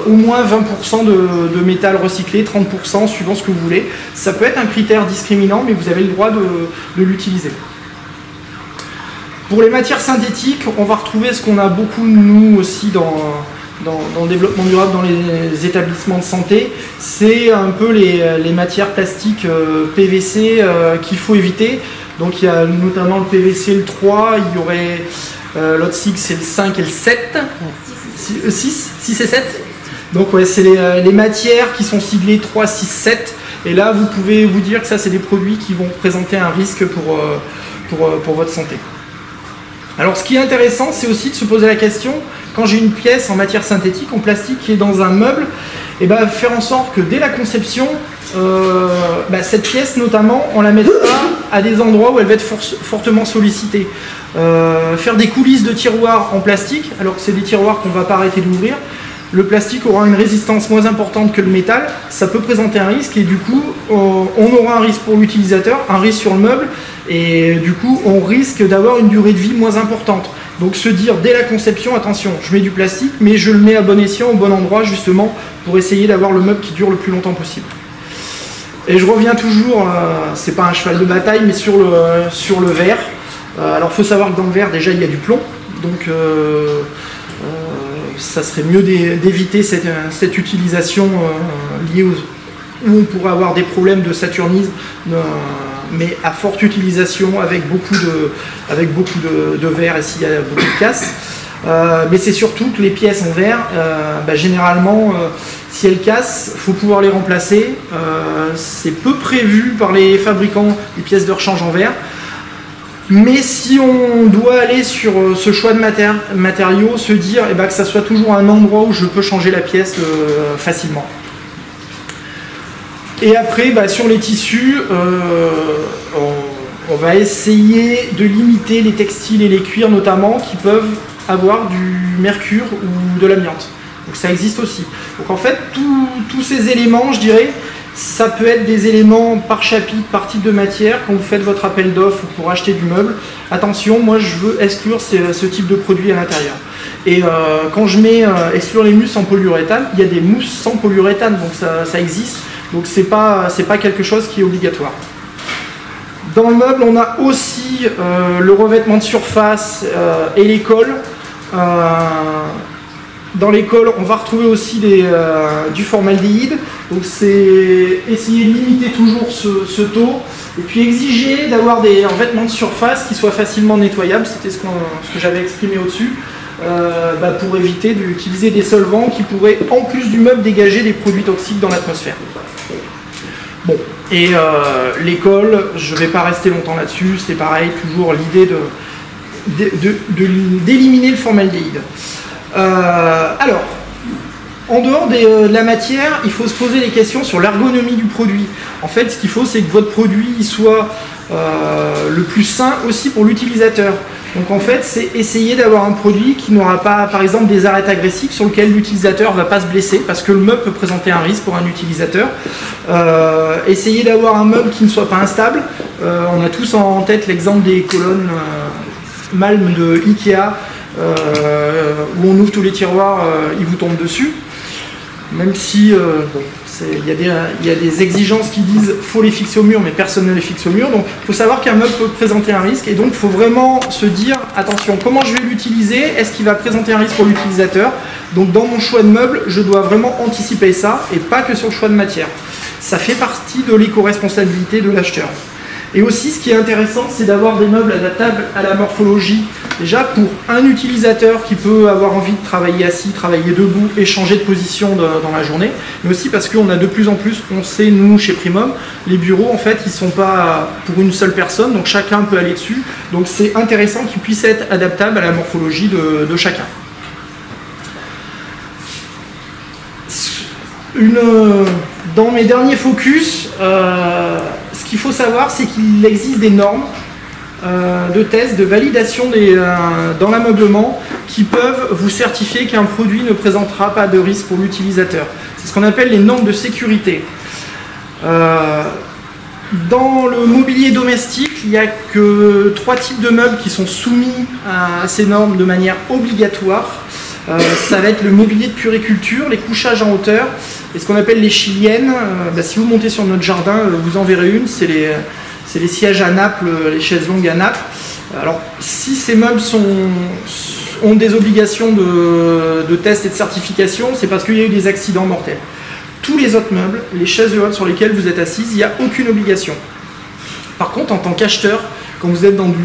au moins 20% de métal recyclé, 30% suivant ce que vous voulez. Ça peut être un critère discriminant, mais vous avez le droit de l'utiliser. Pour les matières synthétiques, on va retrouver ce qu'on a beaucoup nous aussi dans le développement durable dans les établissements de santé. C'est un peu les matières plastiques PVC qu'il faut éviter. Donc il y a notamment le PVC, le 3, il y aurait l'autre cycle, c'est le 5 et le 7. 6 et 7. Donc c'est les matières qui sont siglées 3, 6, 7. Et là, vous pouvez vous dire que ça, c'est des produits qui vont présenter un risque pour votre santé. Alors ce qui est intéressant, c'est aussi de se poser la question, quand j'ai une pièce en matière synthétique, en plastique, qui est dans un meuble, faire en sorte que dès la conception, cette pièce notamment, on la mette pas à des endroits où elle va être fortement sollicitée. Faire des coulisses de tiroirs en plastique, alors que c'est des tiroirs qu'on ne va pas arrêter d'ouvrir, le plastique aura une résistance moins importante que le métal, ça peut présenter un risque et du coup on aura un risque pour l'utilisateur, un risque sur le meuble et du coup on risque d'avoir une durée de vie moins importante. Donc se dire dès la conception, attention, je mets du plastique mais je le mets à bon escient, au bon endroit justement pour essayer d'avoir le meuble qui dure le plus longtemps possible. Et je reviens toujours, c'est pas un cheval de bataille mais sur le verre. Alors il faut savoir que dans le verre déjà il y a du plomb, donc ça serait mieux d'éviter cette utilisation liée où on pourrait avoir des problèmes de saturnisme, mais à forte utilisation avec beaucoup de verre et s'il y a beaucoup de casse. Mais c'est surtout que les pièces en verre, généralement, si elles cassent, il faut pouvoir les remplacer. C'est peu prévu par les fabricants des pièces de rechange en verre. Mais si on doit aller sur ce choix de matériaux, se dire que ça soit toujours un endroit où je peux changer la pièce facilement. Et après, sur les tissus, On va essayer de limiter les textiles et les cuirs notamment qui peuvent avoir du mercure ou de l'amiante. Donc ça existe aussi. Donc en fait, tous ces éléments, je dirais, ça peut être des éléments par chapitre, par type de matière, quand vous faites votre appel d'offres pour acheter du meuble. Attention, moi je veux exclure ce type de produit à l'intérieur. Et quand je mets exclure les mousses en polyuréthane, il y a des mousses sans polyuréthane, donc ça existe. Donc c'est pas quelque chose qui est obligatoire. Dans le meuble, on a aussi le revêtement de surface et les cols. Dans les cols, on va retrouver aussi du formaldéhyde. Donc c'est essayer de limiter toujours ce taux. Et puis exiger d'avoir des revêtements de surface qui soient facilement nettoyables. C'était ce que j'avais exprimé au-dessus. Pour éviter d'utiliser des solvants qui pourraient, en plus du meuble, dégager des produits toxiques dans l'atmosphère. Bon, et l'école, je ne vais pas rester longtemps là-dessus, c'est pareil, toujours l'idée d'éliminer le formaldéhyde. Alors, en dehors de la matière, il faut se poser des questions sur l'ergonomie du produit. En fait, ce qu'il faut, c'est que votre produit soit le plus sain aussi pour l'utilisateur. Donc en fait, c'est essayer d'avoir un produit qui n'aura pas, par exemple, des arêtes agressives sur lesquelles l'utilisateur ne va pas se blesser, parce que le meuble peut présenter un risque pour un utilisateur. Essayer d'avoir un meuble qui ne soit pas instable. On a tous en tête l'exemple des colonnes Malm de Ikea, où on ouvre tous les tiroirs, ils vous tombent dessus. Même si il y a des exigences qui disent qu'il faut les fixer au mur, mais personne ne les fixe au mur. Donc il faut savoir qu'un meuble peut présenter un risque, et donc il faut vraiment se dire, attention, comment je vais l'utiliser? Est-ce qu'il va présenter un risque pour l'utilisateur? Donc dans mon choix de meuble, je dois vraiment anticiper ça, et pas que sur le choix de matière. Ça fait partie de l'éco-responsabilité de l'acheteur. Et aussi, ce qui est intéressant, c'est d'avoir des meubles adaptables à la morphologie. Déjà, pour un utilisateur qui peut avoir envie de travailler assis, travailler debout et changer de position dans la journée, mais aussi parce qu'on a de plus en plus, on sait, nous, chez Primum, les bureaux, en fait, ils ne sont pas pour une seule personne, donc chacun peut aller dessus. Donc c'est intéressant qu'ils puissent être adaptables à la morphologie de chacun. Dans mes derniers focus, ce qu'il faut savoir, c'est qu'il existe des normes de tests, de validation dans l'ameublement qui peuvent vous certifier qu'un produit ne présentera pas de risque pour l'utilisateur. C'est ce qu'on appelle les normes de sécurité. Dans le mobilier domestique, il n'y a que 3 types de meubles qui sont soumis à ces normes de manière obligatoire. Ça va être le mobilier de puriculture, les couchages en hauteur et ce qu'on appelle les chiliennes. Si vous montez sur notre jardin, vous en verrez une, c'est les sièges à nappe, les chaises longues à nappe. Alors si ces meubles ont des obligations de tests et de certification, c'est parce qu'il y a eu des accidents mortels. Tous les autres meubles, les chaises hautes sur lesquelles vous êtes assise, il n'y a aucune obligation. Par contre, en tant qu'acheteur, quand vous êtes dans du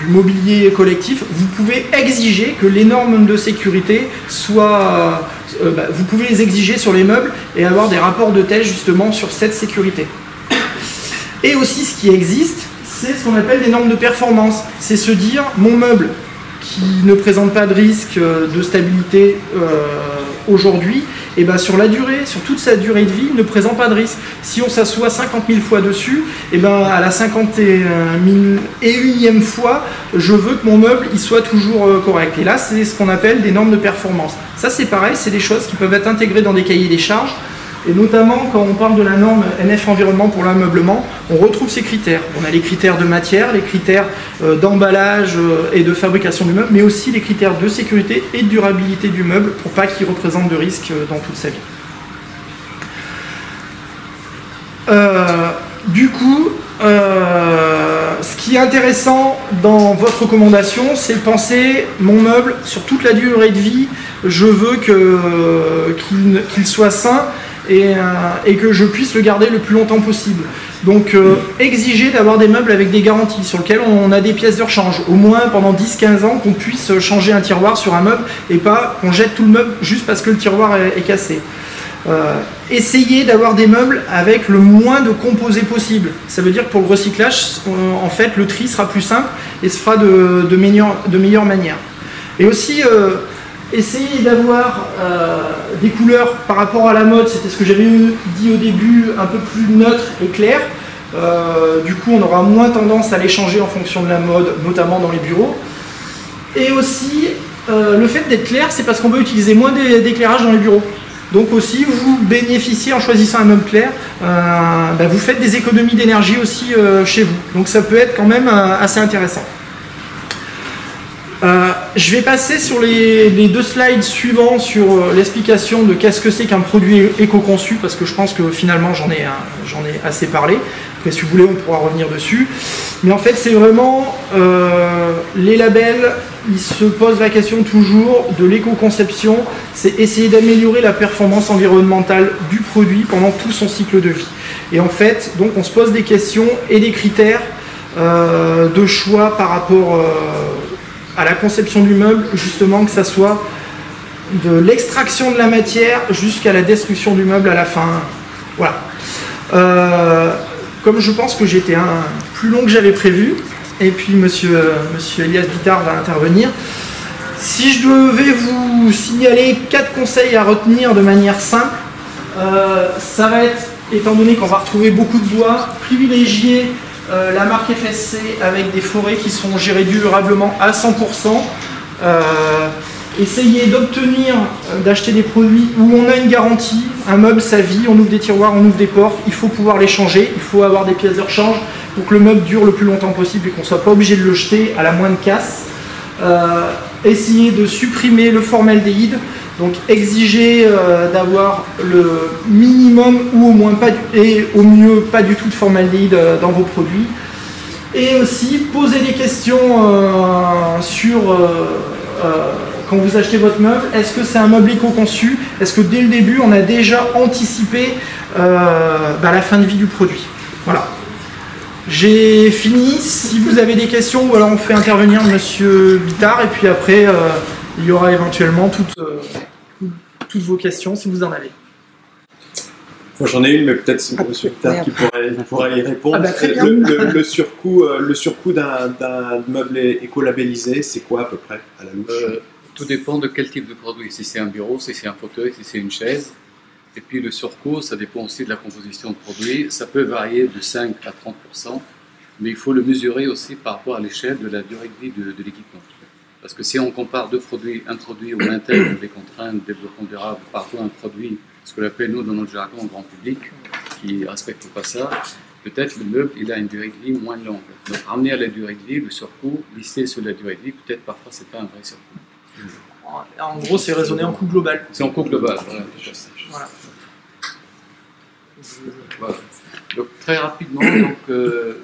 mobilier collectif, vous pouvez exiger que les normes de sécurité soient... vous pouvez les exiger sur les meubles et avoir des rapports de test justement sur cette sécurité. Et aussi ce qui existe, c'est ce qu'on appelle des normes de performance. C'est se dire, mon meuble qui ne présente pas de risque de stabilité aujourd'hui, et sur la durée, sur toute sa durée de vie, ne présente pas de risque. Si on s'assoit 50 000 fois dessus, à la 51e fois, je veux que mon meuble il soit toujours correct. Et là, c'est ce qu'on appelle des normes de performance. Ça, c'est pareil, c'est des choses qui peuvent être intégrées dans des cahiers des charges. Et notamment, quand on parle de la norme NF Environnement pour l'ameublement, on retrouve ces critères. On a les critères de matière, les critères d'emballage et de fabrication du meuble, mais aussi les critères de sécurité et de durabilité du meuble pour pas qu'il représente de risque dans toute sa vie. Ce qui est intéressant dans votre recommandation, c'est de penser mon meuble sur toute la durée de vie. Je veux qu'il soit sain et que je puisse le garder le plus longtemps possible. Donc exiger d'avoir des meubles avec des garanties sur lesquelles on a des pièces de rechange, au moins pendant 10-15 ans, qu'on puisse changer un tiroir sur un meuble et pas qu'on jette tout le meuble juste parce que le tiroir est cassé. Essayer d'avoir des meubles avec le moins de composés possible. Ça veut dire que pour le recyclage, en fait, le tri sera plus simple et se fera de meilleure manière. Et aussi, essayer d'avoir des couleurs par rapport à la mode, c'était ce que j'avais dit au début, un peu plus neutres et claires. Du coup, on aura moins tendance à les changer en fonction de la mode, notamment dans les bureaux. Et aussi, le fait d'être clair, c'est parce qu'on veut utiliser moins d'éclairage dans les bureaux. Donc aussi, vous bénéficiez en choisissant un meuble clair, vous faites des économies d'énergie aussi chez vous. Donc ça peut être quand même assez intéressant. Je vais passer sur les 2 slides suivants sur l'explication de qu'est-ce que c'est qu'un produit éco-conçu, parce que je pense que finalement j'en ai assez parlé. Après, si vous voulez, on pourra revenir dessus. Mais en fait, c'est vraiment les labels, ils se posent la question toujours de l'éco-conception, c'est essayer d'améliorer la performance environnementale du produit pendant tout son cycle de vie. Et en fait, donc on se pose des questions et des critères de choix par rapport à la conception du meuble, justement, que ça soit de l'extraction de la matière jusqu'à la destruction du meuble à la fin. Voilà. Comme je pense que j'étais plus long que j'avais prévu, et puis monsieur Elias Bittard va intervenir, si je devais vous signaler 4 conseils à retenir de manière simple, ça va être, étant donné qu'on va retrouver beaucoup de bois, privilégier la marque FSC avec des forêts qui seront gérées durablement à 100%. Essayez d'obtenir, d'acheter des produits où on a une garantie, un meuble, sa vie, on ouvre des tiroirs, on ouvre des portes, il faut pouvoir les changer, il faut avoir des pièces de rechange pour que le meuble dure le plus longtemps possible et qu'on ne soit pas obligé de le jeter à la moindre casse. Essayez de supprimer le formaldéhyde, donc exigez d'avoir le minimum ou au moins pas et au mieux pas du tout de formaldéhyde dans vos produits. Et aussi poser des questions sur quand vous achetez votre meuble, est-ce que c'est un meuble éco-conçu? Est-ce que dès le début, on a déjà anticipé la fin de vie du produit? Voilà. J'ai fini. Si vous avez des questions, ou alors on fait intervenir Monsieur Bittard, et puis après, il y aura éventuellement toutes vos questions, si vous en avez. Moi, j'en ai une, mais peut-être c'est Monsieur Bittard qui pourrait y répondre. Très bien. Le surcoût d'un meuble éco-labellisé, c'est quoi à peu près à la louche? Tout dépend de quel type de produit. Si c'est un bureau, si c'est un fauteuil, si c'est une chaise. Et puis le surcoût, ça dépend aussi de la composition de produit. Ça peut varier de 5 à 30%, mais il faut le mesurer aussi par rapport à l'échelle de la durée de vie de l'équipement. Parce que si on compare 2 produits, un produit où on intègre des contraintes de développement durable par rapport à un produit, ce que l'on appelle nous dans notre jargon grand public, qui ne respecte pas ça, peut-être le meuble il a une durée de vie moins longue. Donc ramener à la durée de vie, le surcoût, listé sur la durée de vie, peut-être parfois c'est pas un vrai surcoût. En gros, c'est raisonné en coût global. C'est en coût global, voilà. Voilà. Donc très rapidement,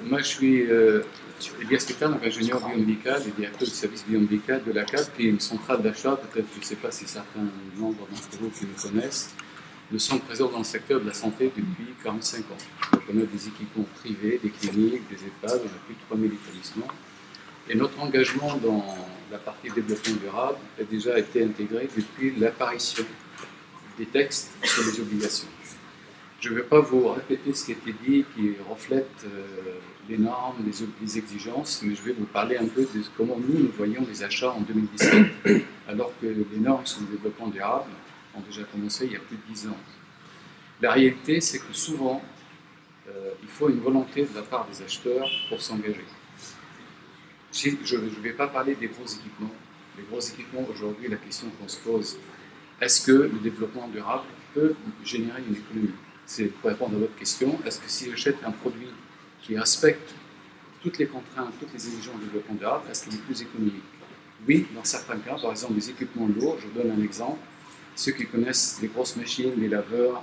moi je suis Elias Bittard, ingénieur biomédical et directeur du service biomédical de la CAP, qui est une centrale d'achat, peut-être je ne sais pas si certains membres d'entre vous qui me connaissent. Nous sommes présents dans le secteur de la santé depuis 45 ans. Donc on a des équipements privés, des cliniques, des EHPAD, on a plus de 3000 établissements. Et notre engagement dans la partie développement durable a déjà été intégré depuis l'apparition des textes sur les obligations. Je ne vais pas vous répéter ce qui a été dit, qui reflète les normes, les exigences, mais je vais vous parler un peu de comment nous voyons les achats en 2017, alors que les normes sur le développement durable ont déjà commencé il y a plus de 10 ans. La réalité, c'est que souvent, il faut une volonté de la part des acheteurs pour s'engager. Je ne vais pas parler des gros équipements. Les gros équipements, aujourd'hui, la question qu'on se pose, est-ce que le développement durable peut générer une économie? C'est pour répondre à votre question, est-ce que si j'achète un produit qui respecte toutes les contraintes, toutes les exigences de développement durable, est-ce qu'il est plus économique? Oui, dans certains cas, par exemple les équipements lourds, je vous donne un exemple. Ceux qui connaissent les grosses machines, les laveurs,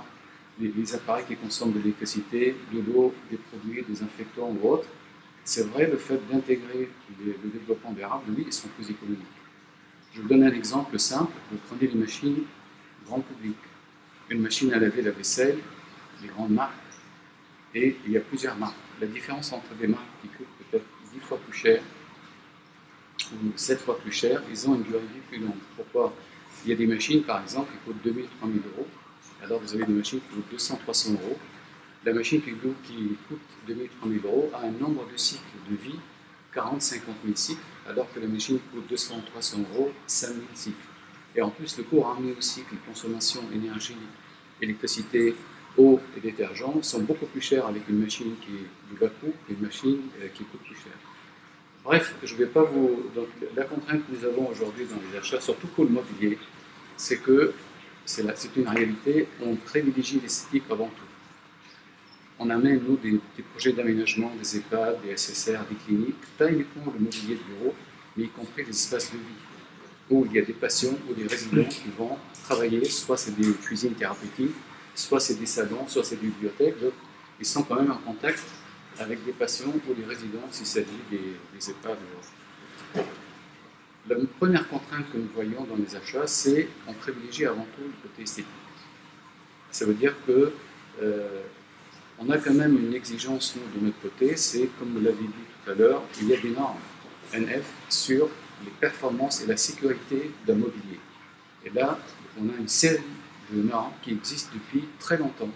les appareils qui consomment de l'électricité, de l'eau, des produits, des infectants ou autres, c'est vrai, le fait d'intégrer le développement durable, oui, ils sont plus économiques. Je vous donne un exemple simple. Vous prenez les machines grand public, une machine à laver la vaisselle, les grandes marques, et il y a plusieurs marques. La différence entre des marques qui coûtent peut-être 10 fois plus cher ou 7 fois plus cher, ils ont une durée de vie plus longue. Pourquoi? Il y a des machines, par exemple, qui coûtent 2 000, 3 000 euros, alors vous avez des machines qui coûtent 200, 300 euros. La machine qui coûte 2 000, 3 000 euros a un nombre de cycles de vie, 40, 50 000 cycles, alors que la machine qui coûte 200, 300 euros, 5 000 cycles. Et en plus, le coût ramené au cycle, consommation, énergie, électricité, eau et détergents sont beaucoup plus chers avec une machine qui est du bas coût qu'une machine qui coûte plus cher. Bref, je ne vais pas vous... Donc, la contrainte que nous avons aujourd'hui dans les achats, surtout pour le mobilier, c'est que c'est une réalité, on privilégie l'esthétique avant tout. On amène, nous, des projets d'aménagement, des EHPAD, des SSR, des cliniques, pas uniquement le mobilier de bureau, mais y compris les espaces de vie, où il y a des patients ou des résidents qui vont travailler, soit c'est des cuisines thérapeutiques, soit c'est des salons, soit c'est des bibliothèques, donc ils sont quand même en contact avec des patients ou des résidents s'il s'agit des EHPAD. La première contrainte que nous voyons dans les achats, c'est qu'on privilégie avant tout le côté esthétique. Ça veut dire que on a quand même une exigence, nous, de notre côté, c'est, comme vous l'avez dit tout à l'heure, il y a des normes NF sur les performances et la sécurité d'un mobilier. Et là, on a une série de normes qui existent depuis très longtemps,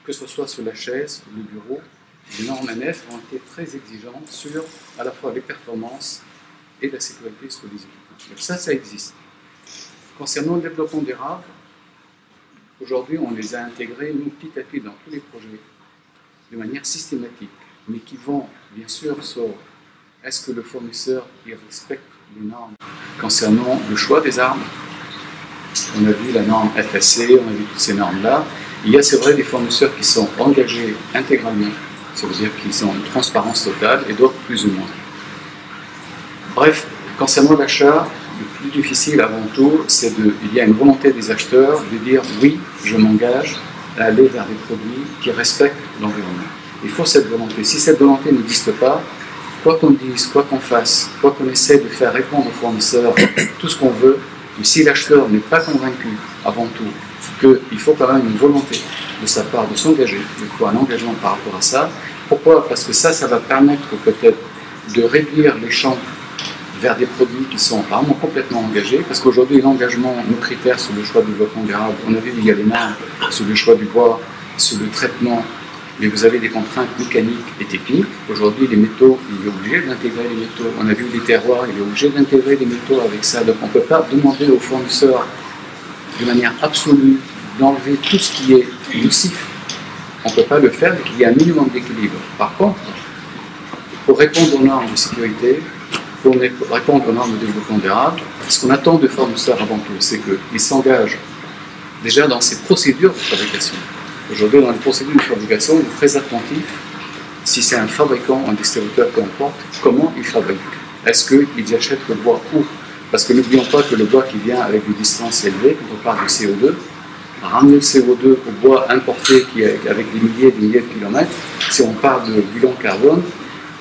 que ce soit sur la chaise ou le bureau. Les normes NF ont été très exigeantes sur à la fois les performances et la sécurité sur les équipements. Donc ça existe. Concernant le développement durable, aujourd'hui on les a intégrés, nous, petit à petit dans tous les projets, de manière systématique, mais qui vont bien sûr sur est-ce que le fournisseur il respecte les normes concernant le choix des armes. On a vu la norme FSC, on a vu toutes ces normes-là. Il y a, c'est vrai, des fournisseurs qui sont engagés intégralement, ça veut dire qu'ils ont une transparence totale, et d'autres plus ou moins. Bref, concernant l'achat, le plus difficile avant tout, il y a une volonté des acheteurs de dire oui, je m'engage à aller vers des produits qui respectent l'environnement. Il faut cette volonté. Si cette volonté n'existe pas, quoi qu'on dise, quoi qu'on fasse, quoi qu'on essaie de faire répondre aux fournisseurs tout ce qu'on veut, mais si l'acheteur n'est pas convaincu avant tout qu'il faut quand même une volonté de sa part de s'engager, il faut un engagement par rapport à ça. Pourquoi? Parce que ça va permettre peut-être de réduire les champs vers des produits qui sont apparemment complètement engagés, parce qu'aujourd'hui l'engagement, nos critères sur le choix du développement durable, on a vu il y a les normes sur le choix du bois, sur le traitement, mais vous avez des contraintes mécaniques et techniques. Aujourd'hui les métaux, il est obligé d'intégrer les métaux. On a vu les terroirs, il est obligé d'intégrer les métaux avec ça. Donc on ne peut pas demander aux fournisseurs de manière absolue d'enlever tout ce qui est nocif. On ne peut pas le faire, mais qu'il y ait un minimum d'équilibre. Par contre, pour répondre aux normes de sécurité, pour répondre aux normes de développement durable, ce qu'on attend de fournisseurs avant tout, c'est qu'ils s'engagent déjà dans ces procédures de fabrication. Aujourd'hui, dans les procédures de fabrication, on est très attentif, si c'est un fabricant, un distributeur, peu importe, comment il fabrique. Est-ce qu'ils achètent le bois où? Parce que n'oublions pas que le bois qui vient avec des distances élevées, quand on parle de CO2, ramener le CO2 au bois importé qui est avec des milliers et des milliers de kilomètres, si on parle de bilan carbone,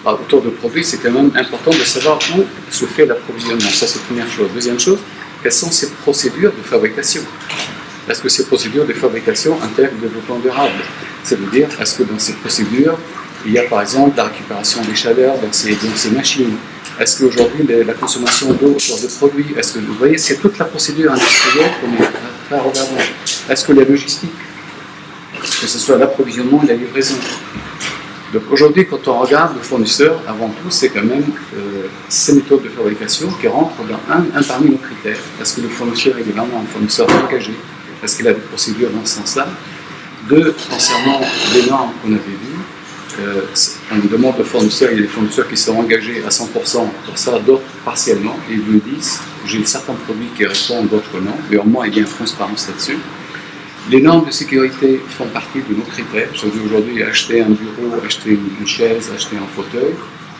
autour de produits, c'est quand même important de savoir où se fait l'approvisionnement. Ça, c'est la première chose. Deuxième chose, quelles sont ces procédures de fabrication? Est-ce que ces procédures de fabrication intègrent le développement durable? Ça veut dire, est-ce que dans ces procédures, il y a par exemple la récupération des chaleurs dans ces machines? Est-ce qu'aujourd'hui, la consommation d'eau autour de produits, est-ce que vous voyez, c'est toute la procédure industrielle qu'on est très regardant. Est-ce que la logistique, que ce soit l'approvisionnement et la livraison? Donc aujourd'hui, quand on regarde le fournisseur, avant tout, c'est quand même ces méthodes de fabrication qui rentrent dans un parmi nos critères. Est-ce que le fournisseur est vraiment un fournisseur engagé? Est-ce qu'il a des procédures dans ce sens-là? Deux, concernant les normes qu'on avait vues, on demande aux fournisseurs, il y a des fournisseurs qui sont engagés à 100% pour ça, d'autres partiellement, et ils me disent, j'ai certains produits qui répondent, d'autres non, mais au moins il y a une transparence là-dessus. Les normes de sécurité font partie de nos critères. Je dis aujourd'hui, acheter un bureau, acheter une chaise, acheter un fauteuil.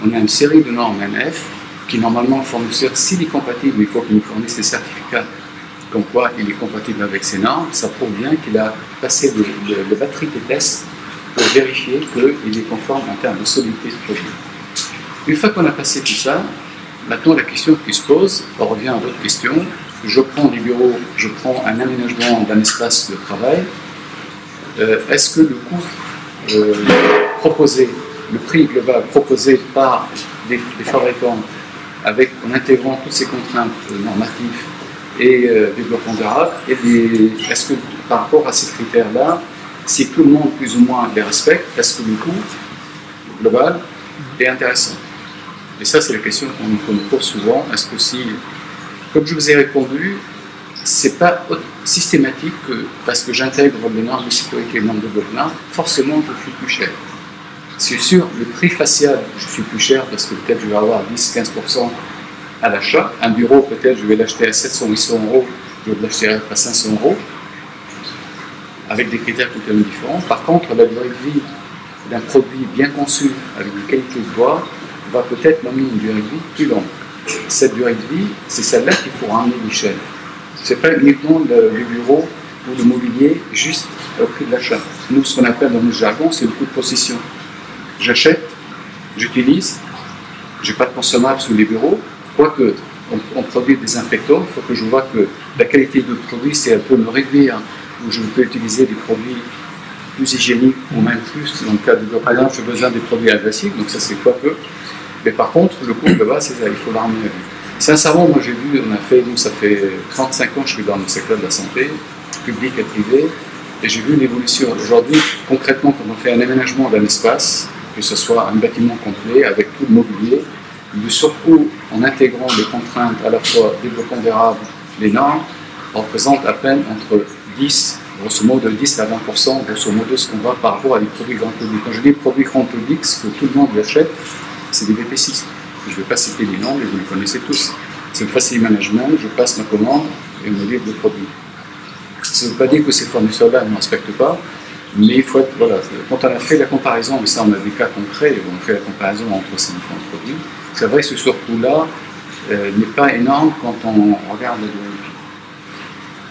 On a une série de normes NF qui, normalement, le fournisseur, s'il est compatible, il faut qu'il nous fournisse des certificats comme quoi il est compatible avec ces normes. Ça prouve bien qu'il a passé de batterie de tests pour vérifier qu'il est conforme en termes de solidité de produit. Une fois qu'on a passé tout ça, maintenant la question qui se pose, on revient à votre question. Je prends des bureaux, je prends un aménagement d'un espace de travail. Est-ce que le coût proposé, le prix global proposé par des fabricants, en intégrant toutes ces contraintes normatives et développement durable, est-ce que par rapport à ces critères-là, si tout le monde plus ou moins les respecte, est-ce que le coût global est intéressant? Et ça, c'est la question qu'on nous pose souvent. Est-ce que si, comme je vous ai répondu, c'est pas systématique que parce que j'intègre les normes de sécurité et les normes de Goldman, forcément je suis plus cher. C'est sûr, le prix facial, je suis plus cher parce que peut-être je vais avoir 10-15% à l'achat. Un bureau, peut-être je vais l'acheter à 700-800 euros, je vais l'acheter à 500 euros, avec des critères complètement différents. Par contre, la durée de vie d'un produit bien conçu, avec une qualité de bois, va peut-être m'amener une durée de vie plus longue. Cette durée de vie, c'est celle-là qu'il faut ramener l'échelle. Ce n'est pas uniquement le bureau ou le mobilier juste au prix de l'achat. Nous, ce qu'on appelle dans notre jargon, c'est le coût de possession. J'achète, j'utilise, je n'ai pas de consommables sous les bureaux, quoique on produit des désinfectants, il faut que je vois que la qualité du produit, c'est un peu me réduire, où je peux utiliser des produits plus hygiéniques ou même plus, dans le cas de par exemple, j'ai besoin des produits agressifs, donc ça c'est quoique. Mais par contre, le coût de base, c'est ça, il faut l'armer. Sincèrement, moi j'ai vu, nous ça fait 35 ans que je suis dans le secteur de la santé, public et privé, et j'ai vu l'évolution. Aujourd'hui, concrètement, quand on fait un aménagement d'un espace, que ce soit un bâtiment complet avec tout le mobilier, le surcoût en intégrant les contraintes à la fois développement durable, les normes, représente à peine entre 10, grosso modo de 10 à 20%, grosso modo ce qu'on voit par rapport à des produits grand public. Quand je dis produits grand public, ce que tout le monde achète, c'est des BP6. Je ne vais pas citer les noms, mais vous les connaissez tous. C'est le facile management, je passe ma commande et on me livre le produit. Ça ne veut pas dire que ces fournisseurs-là ne respectent pas, mais il faut être, voilà, quand on a fait la comparaison, et ça on a des cas concrets, où on fait la comparaison entre ces différents produits, c'est vrai que ce surcoût-là n'est pas énorme quand on regarde la durée de vie.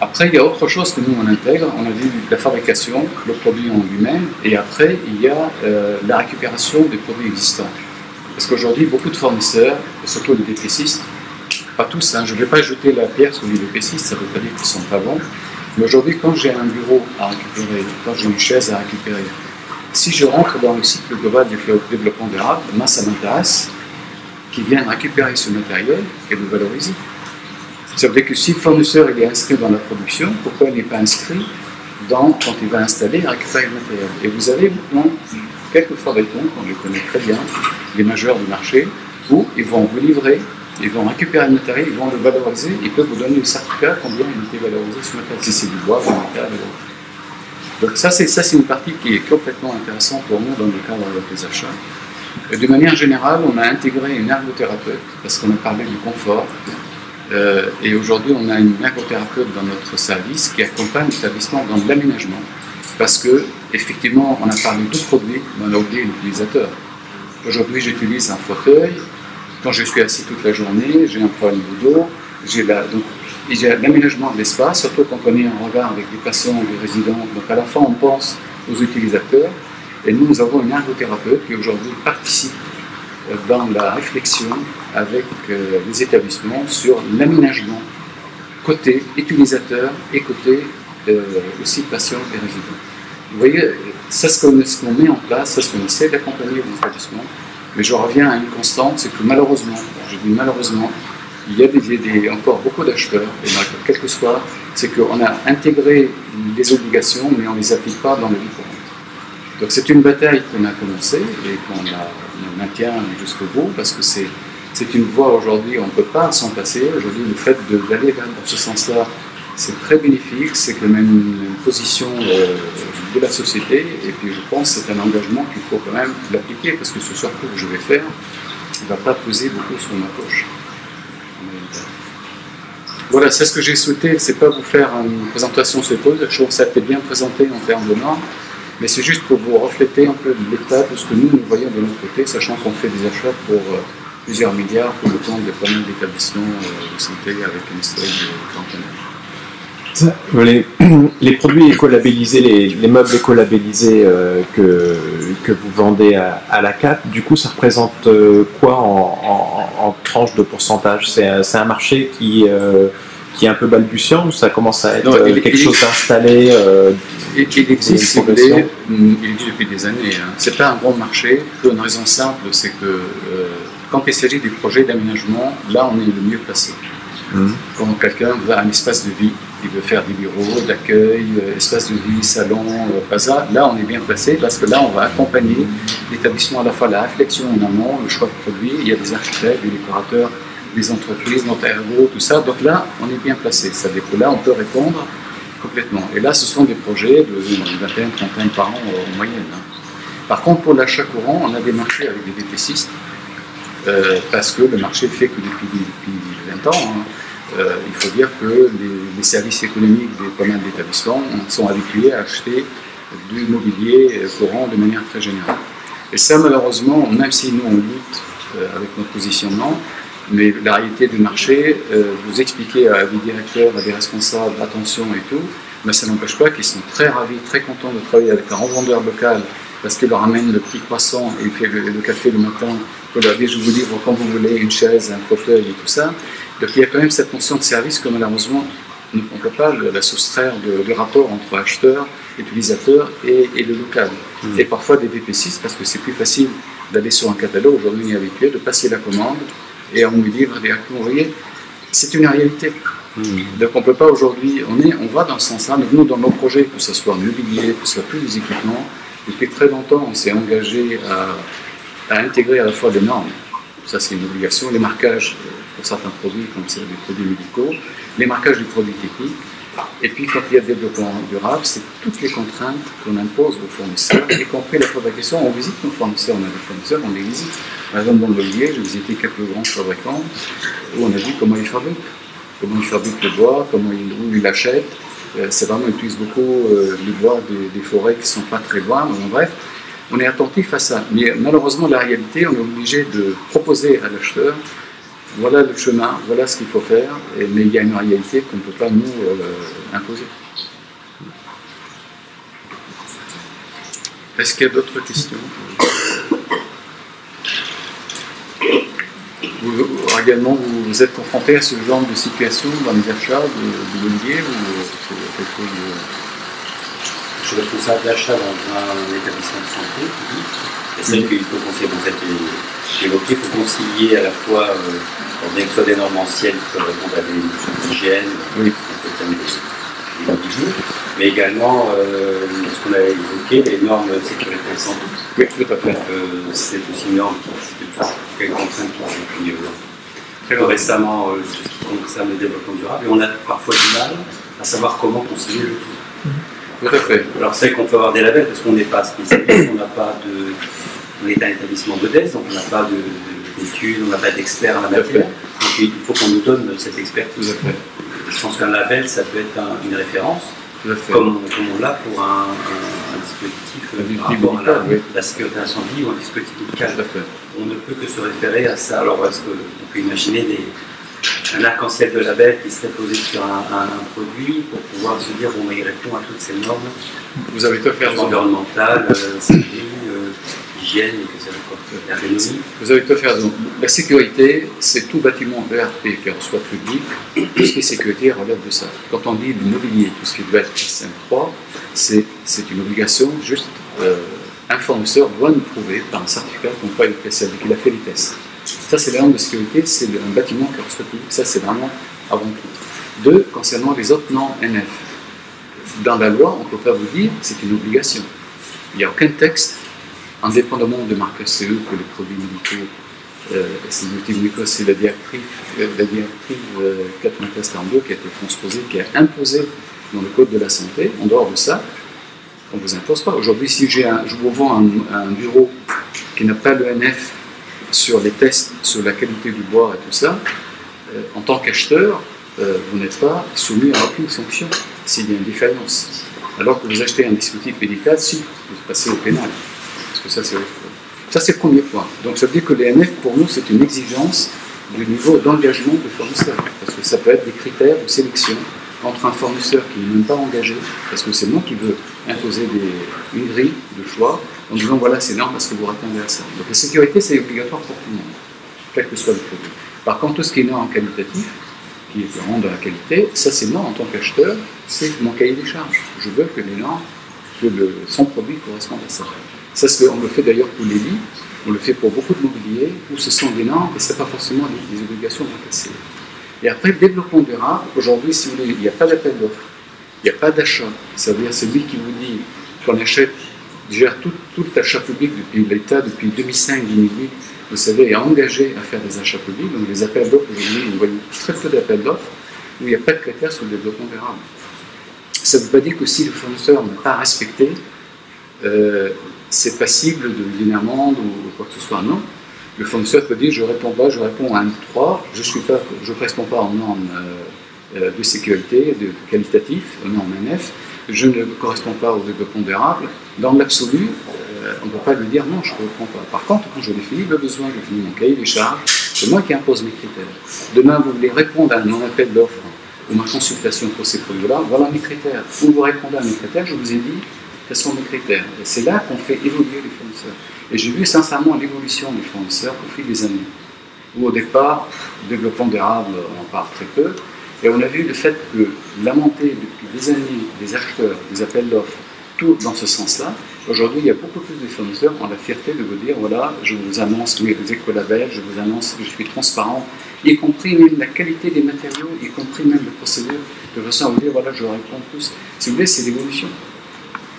Après, il y a autre chose que nous on intègre, on a vu la fabrication, le produit en lui-même, et après il y a la récupération des produits existants. Parce qu'aujourd'hui, beaucoup de fournisseurs, surtout les DP6, pas tous, hein, je ne vais pas jeter la pierre sur les DP6, ça ne veut pas dire qu'ils ne sont pas bons, mais aujourd'hui, quand j'ai un bureau à récupérer, quand j'ai une chaise à récupérer, si je rentre dans le cycle global du développement durable, moi ça m'intéresse qu'ils viennent récupérer ce matériel et le valoriser. Ça veut dire que si le fournisseur il est inscrit dans la production, pourquoi il n'est pas inscrit quand il va installer et récupérer le matériel? Et vous avez maintenant quelques fabricants, on les connaît très bien, les majeurs du marché, où ils vont vous livrer, ils vont récupérer le matériel, ils vont le valoriser, ils peuvent vous donner le certificat combien il a été valorisé ce matériel, si c'est du bois, du métal, donc ça c'est une partie qui est complètement intéressante pour nous dans le cadre des achats. Et de manière générale, on a intégré une ergothérapeute, parce qu'on a parlé du confort, et aujourd'hui on a une ergothérapeute dans notre service qui accompagne l'établissement dans l'aménagement, parce que effectivement on a parlé de produits, mais on a oublié l'utilisateur. Aujourd'hui j'utilise un fauteuil, quand je suis assis toute la journée, j'ai un problème de dos, j'ai l'aménagement de l'espace, surtout quand on est en regard avec des patients, des résidents, donc à la fin on pense aux utilisateurs, et nous avons une ergothérapeute qui aujourd'hui participe dans la réflexion avec les établissements sur l'aménagement côté utilisateur et côté aussi patient et résident. Vous voyez, c'est ce qu'on met en place, c'est ce qu'on essaie d'accompagner les établissements, mais je reviens à une constante, c'est que malheureusement, je dis malheureusement, il y a encore beaucoup d'acheteurs, et quel que soit, c'est qu'on a intégré les obligations, mais on ne les applique pas dans la vie courante. Donc c'est une bataille qu'on a commencée et qu'on maintient jusqu'au bout, parce que c'est une voie aujourd'hui, on ne peut pas s'en passer. Aujourd'hui, le fait d'aller dans ce sens-là, c'est très bénéfique, c'est quand même une position de la société, et puis je pense que c'est un engagement qu'il faut quand même l'appliquer, parce que ce surcoût que je vais faire, il ne va pas peser beaucoup sur ma poche. Voilà, c'est ce que j'ai souhaité, c'est pas vous faire une présentation sur les causes, je trouve que ça a été bien présenté en termes de normes, mais c'est juste pour vous refléter un peu de l'état de ce que nous voyons de notre côté, sachant qu'on fait des achats pour plusieurs milliards pour le compte de pas mal d'établissements de santé avec une historique de quarantaine. Les produits écolabellisés, les meubles écolabellisés que vous vendez à la CAP, du coup, ça représente quoi en tranche de pourcentage? C'est un marché qui est un peu balbutiant, ou ça commence à être quelque chose d'installé il existe, si vous voulez, il existe depuis des années. Hein. C'est pas un bon marché, pour une raison simple, c'est que quand il s'agit des projets d'aménagement, là on est le mieux placé. Quand quelqu'un veut un espace de vie, il veut faire des bureaux, d'accueil, espace de vie, salon, bazar, là on est bien placé parce que là on va accompagner l'établissement à la fois la réflexion en amont, le choix de produits, il y a des architectes, des décorateurs les entreprises, notre ergo, tout ça. Donc là, on est bien placé. Ça veut dire que là, on peut répondre complètement. Et là, ce sont des projets de 21, 31 par an en moyenne. Hein. Par contre, pour l'achat courant, on a des marchés avec des VP6 parce que le marché fait que depuis 20 ans, hein, il faut dire que les services économiques de pas mal d'établissements sont habitués à acheter du mobilier courant de manière très générale. Et ça, malheureusement, même si nous, on lutte avec notre positionnement, mais la réalité du marché, vous expliquez à des directeurs, à des responsables, attention et tout, mais ça n'empêche pas qu'ils sont très ravis, très contents de travailler avec un revendeur local parce qu'il leur amène le petit croissant et il fait le café le matin, pour leur dire je vous livre quand vous voulez une chaise, un fauteuil et tout ça. Donc il y a quand même cette notion de service que malheureusement on ne peut pas la soustraire du rapport entre acheteur, utilisateur et le local. Et parfois des VP6 parce que c'est plus facile d'aller sur un catalogue, aujourd'hui on est habitué, de passer la commande et on nous livre directement. Vous voyez, c'est une réalité. Donc on ne peut pas aujourd'hui, on va dans ce sens-là. Nous, dans nos projets, que ce soit mobilier, que ce soit tous les équipements, depuis très longtemps, on s'est engagé à intégrer à la fois des normes. Ça, c'est une obligation. Les marquages pour certains produits, comme c'est des produits médicaux, les marquages du produit technique. Et puis, quand il y a le développement durable, c'est toutes les contraintes qu'on impose aux fournisseurs, y compris la fabrication. On visite nos fournisseurs, on a des fournisseurs, on les visite. Par exemple, dans le mobilier, j'ai visité quelques grands fabricants où on a vu comment ils fabriquent. Comment ils fabriquent le bois, où ils l'achètent. C'est vraiment, ils utilisent beaucoup le bois des forêts qui ne sont pas très loin. Donc, bref, on est attentif à ça. Mais malheureusement, la réalité, on est obligé de proposer à l'acheteur voilà le chemin, voilà ce qu'il faut faire, mais il y a une réalité qu'on ne peut pas nous imposer. Est-ce qu'il y a d'autres questions? Également, vous êtes confronté à ce genre de situation dans les achats de mobilier ou c'est quelque chose de... Je suis responsable d'achat dans un établissement de santé public. Et c'est vrai qu'il faut concilier, vous avez évoqué, il faut concilier à la fois, bien que ce soit des normes anciennes qui peuvent répondre à des notions d'hygiène, des mobiliers, mais également ce qu'on avait évoqué, les normes de sécurité et santé. Oui, tout à fait. C'est aussi une norme qui est contrainte depuis très récemment ce qui concerne le développement durable, et on a parfois du mal à savoir comment concilier le tout. Tout à fait. Alors c'est qu'on peut avoir des labels parce qu'on n'est pas spécialiste, on est un établissement modeste, donc on n'a pas d'études, on n'a pas d'experts en la matière. Donc il faut qu'on nous donne cette expertise. Je pense qu'un label, ça peut être une référence, comme on l'a pour un dispositif par rapport à la sécurité incendie ou un dispositif médical. On ne peut que se référer à ça. Alors est-ce qu'on peut imaginer un arc-en-ciel de labels qui serait posé sur un produit pour pouvoir se dire bon, mais il répond à toutes ces normes. Vous avez tout à fait raison. Environnementales, santé, hygiène, et que ça l'ergonomie. Vous avez tout à fait raison. La sécurité, c'est tout bâtiment ERP qui reçoit public. Tout ce qui est sécurité relève de ça. Quand on dit le mobilier, tout ce qui doit être SM3, c'est une obligation. Juste un fournisseur doit nous prouver par un certificat qu'on peut être spécialisé, qu'il a fait les tests. Ça, c'est les normes de sécurité, c'est un bâtiment qui reçoit public. Ça, c'est vraiment avant tout. Deux, concernant les autres normes NF. Dans la loi, on ne peut pas vous dire c'est une obligation. Il n'y a aucun texte, indépendamment de marque CE, que les produits médicaux, c'est la directive 93-42 qui a été transposée, qui a imposé dans le Code de la santé. En dehors de ça, on ne vous impose pas. Aujourd'hui, si je vous vends un bureau qui n'a pas le NF sur les tests, sur la qualité du bois et tout ça, en tant qu'acheteur, vous n'êtes pas soumis à aucune sanction s'il y a une défaillance. Alors que vous achetez un dispositif médical, si vous passez au pénal. Parce que ça, c'est le premier point. Donc ça veut dire que les NF, pour nous, c'est une exigence du niveau d'engagement du fournisseur. Parce que ça peut être des critères de sélection entre un fournisseur qui n'est même pas engagé, parce que c'est moi qui veux imposer une grille de choix, en disant voilà, c'est énorme parce que vous répondez à ça. Donc la sécurité, c'est obligatoire pour tout le monde, quel que soit le produit. Par contre, tout ce qui est norme qualitatif, qui est le rang de la qualité, ça c'est moi en tant qu'acheteur, c'est mon cahier des charges. Je veux que les normes, que son produit corresponde à ça. Ça, on le fait d'ailleurs pour les lits, on le fait pour beaucoup de mobilier, où ce sont des normes, et ce n'est pas forcément des obligations à casser. Et après, le développement durable, aujourd'hui, si vous voulez, il n'y a pas d'appel d'offres, il n'y a pas d'achat. Ça veut dire celui qui vous dit qu'on achète gère tout l'achat public depuis l'État, depuis 2005-2008, vous savez, est engagé à faire des achats publics. Donc les appels d'offres, aujourd'hui, on voit très peu d'appels d'offres où il n'y a pas de critères sur le développement durable. Ça ne veut pas dire que si le fournisseur n'a pas respecté, c'est passible d'une amende ou quoi que ce soit. Non. Le fournisseur peut dire je réponds pas, je réponds à 1, 3, je ne réponds pas aux normes de sécurité, de qualitatif, aux normes NF, je ne corresponds pas au développement durable. Dans l'absolu, on ne peut pas lui dire non, je ne réponds pas. Par contre, quand je définis le besoin, je définis mon cahier des charges, c'est moi qui impose mes critères. Demain, vous voulez répondre à un appel d'offres ou ma consultation pour ces produits-là, voilà mes critères. Ou vous répondez à mes critères, je vous ai dit quels sont mes critères. Et c'est là qu'on fait évoluer les fournisseurs. Et j'ai vu sincèrement l'évolution des fournisseurs au fil des années. Où au départ, développement durable, on en parle très peu. Et on a vu le fait que la montée depuis des années des acheteurs, des appels d'offres, tout dans ce sens-là. Aujourd'hui, il y a beaucoup plus de fournisseurs qui ont la fierté de vous dire, voilà, je vous annonce tous les écolabels, je vous annonce que je suis transparent, y compris même la qualité des matériaux, y compris même le procédure, de façon à vous dire, voilà, je réponds plus. Si vous voulez, c'est l'évolution.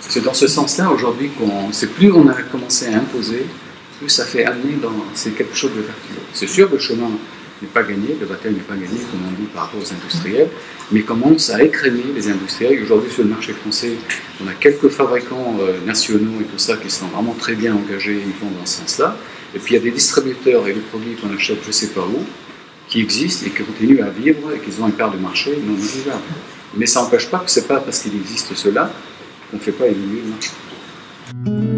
C'est dans ce sens-là, aujourd'hui, c'est plus on a commencé à imposer, plus ça fait amener c'est quelque chose de vertueux. C'est sûr, le chemin n'est pas gagné, le bataille n'est pas gagné, comme on dit par rapport aux industriels, mais commence à écrémer les industriels. Aujourd'hui, sur le marché français, on a quelques fabricants nationaux et tout ça qui sont vraiment très bien engagés, ils vont dans ce sens-là. Et puis il y a des distributeurs et des produits qu'on achète je ne sais pas où, qui existent et qui continuent à vivre et qui ont une part de marché non négligeable. Mais ça n'empêche pas que ce n'est pas parce qu'il existe cela qu'on ne fait pas évoluer le marché.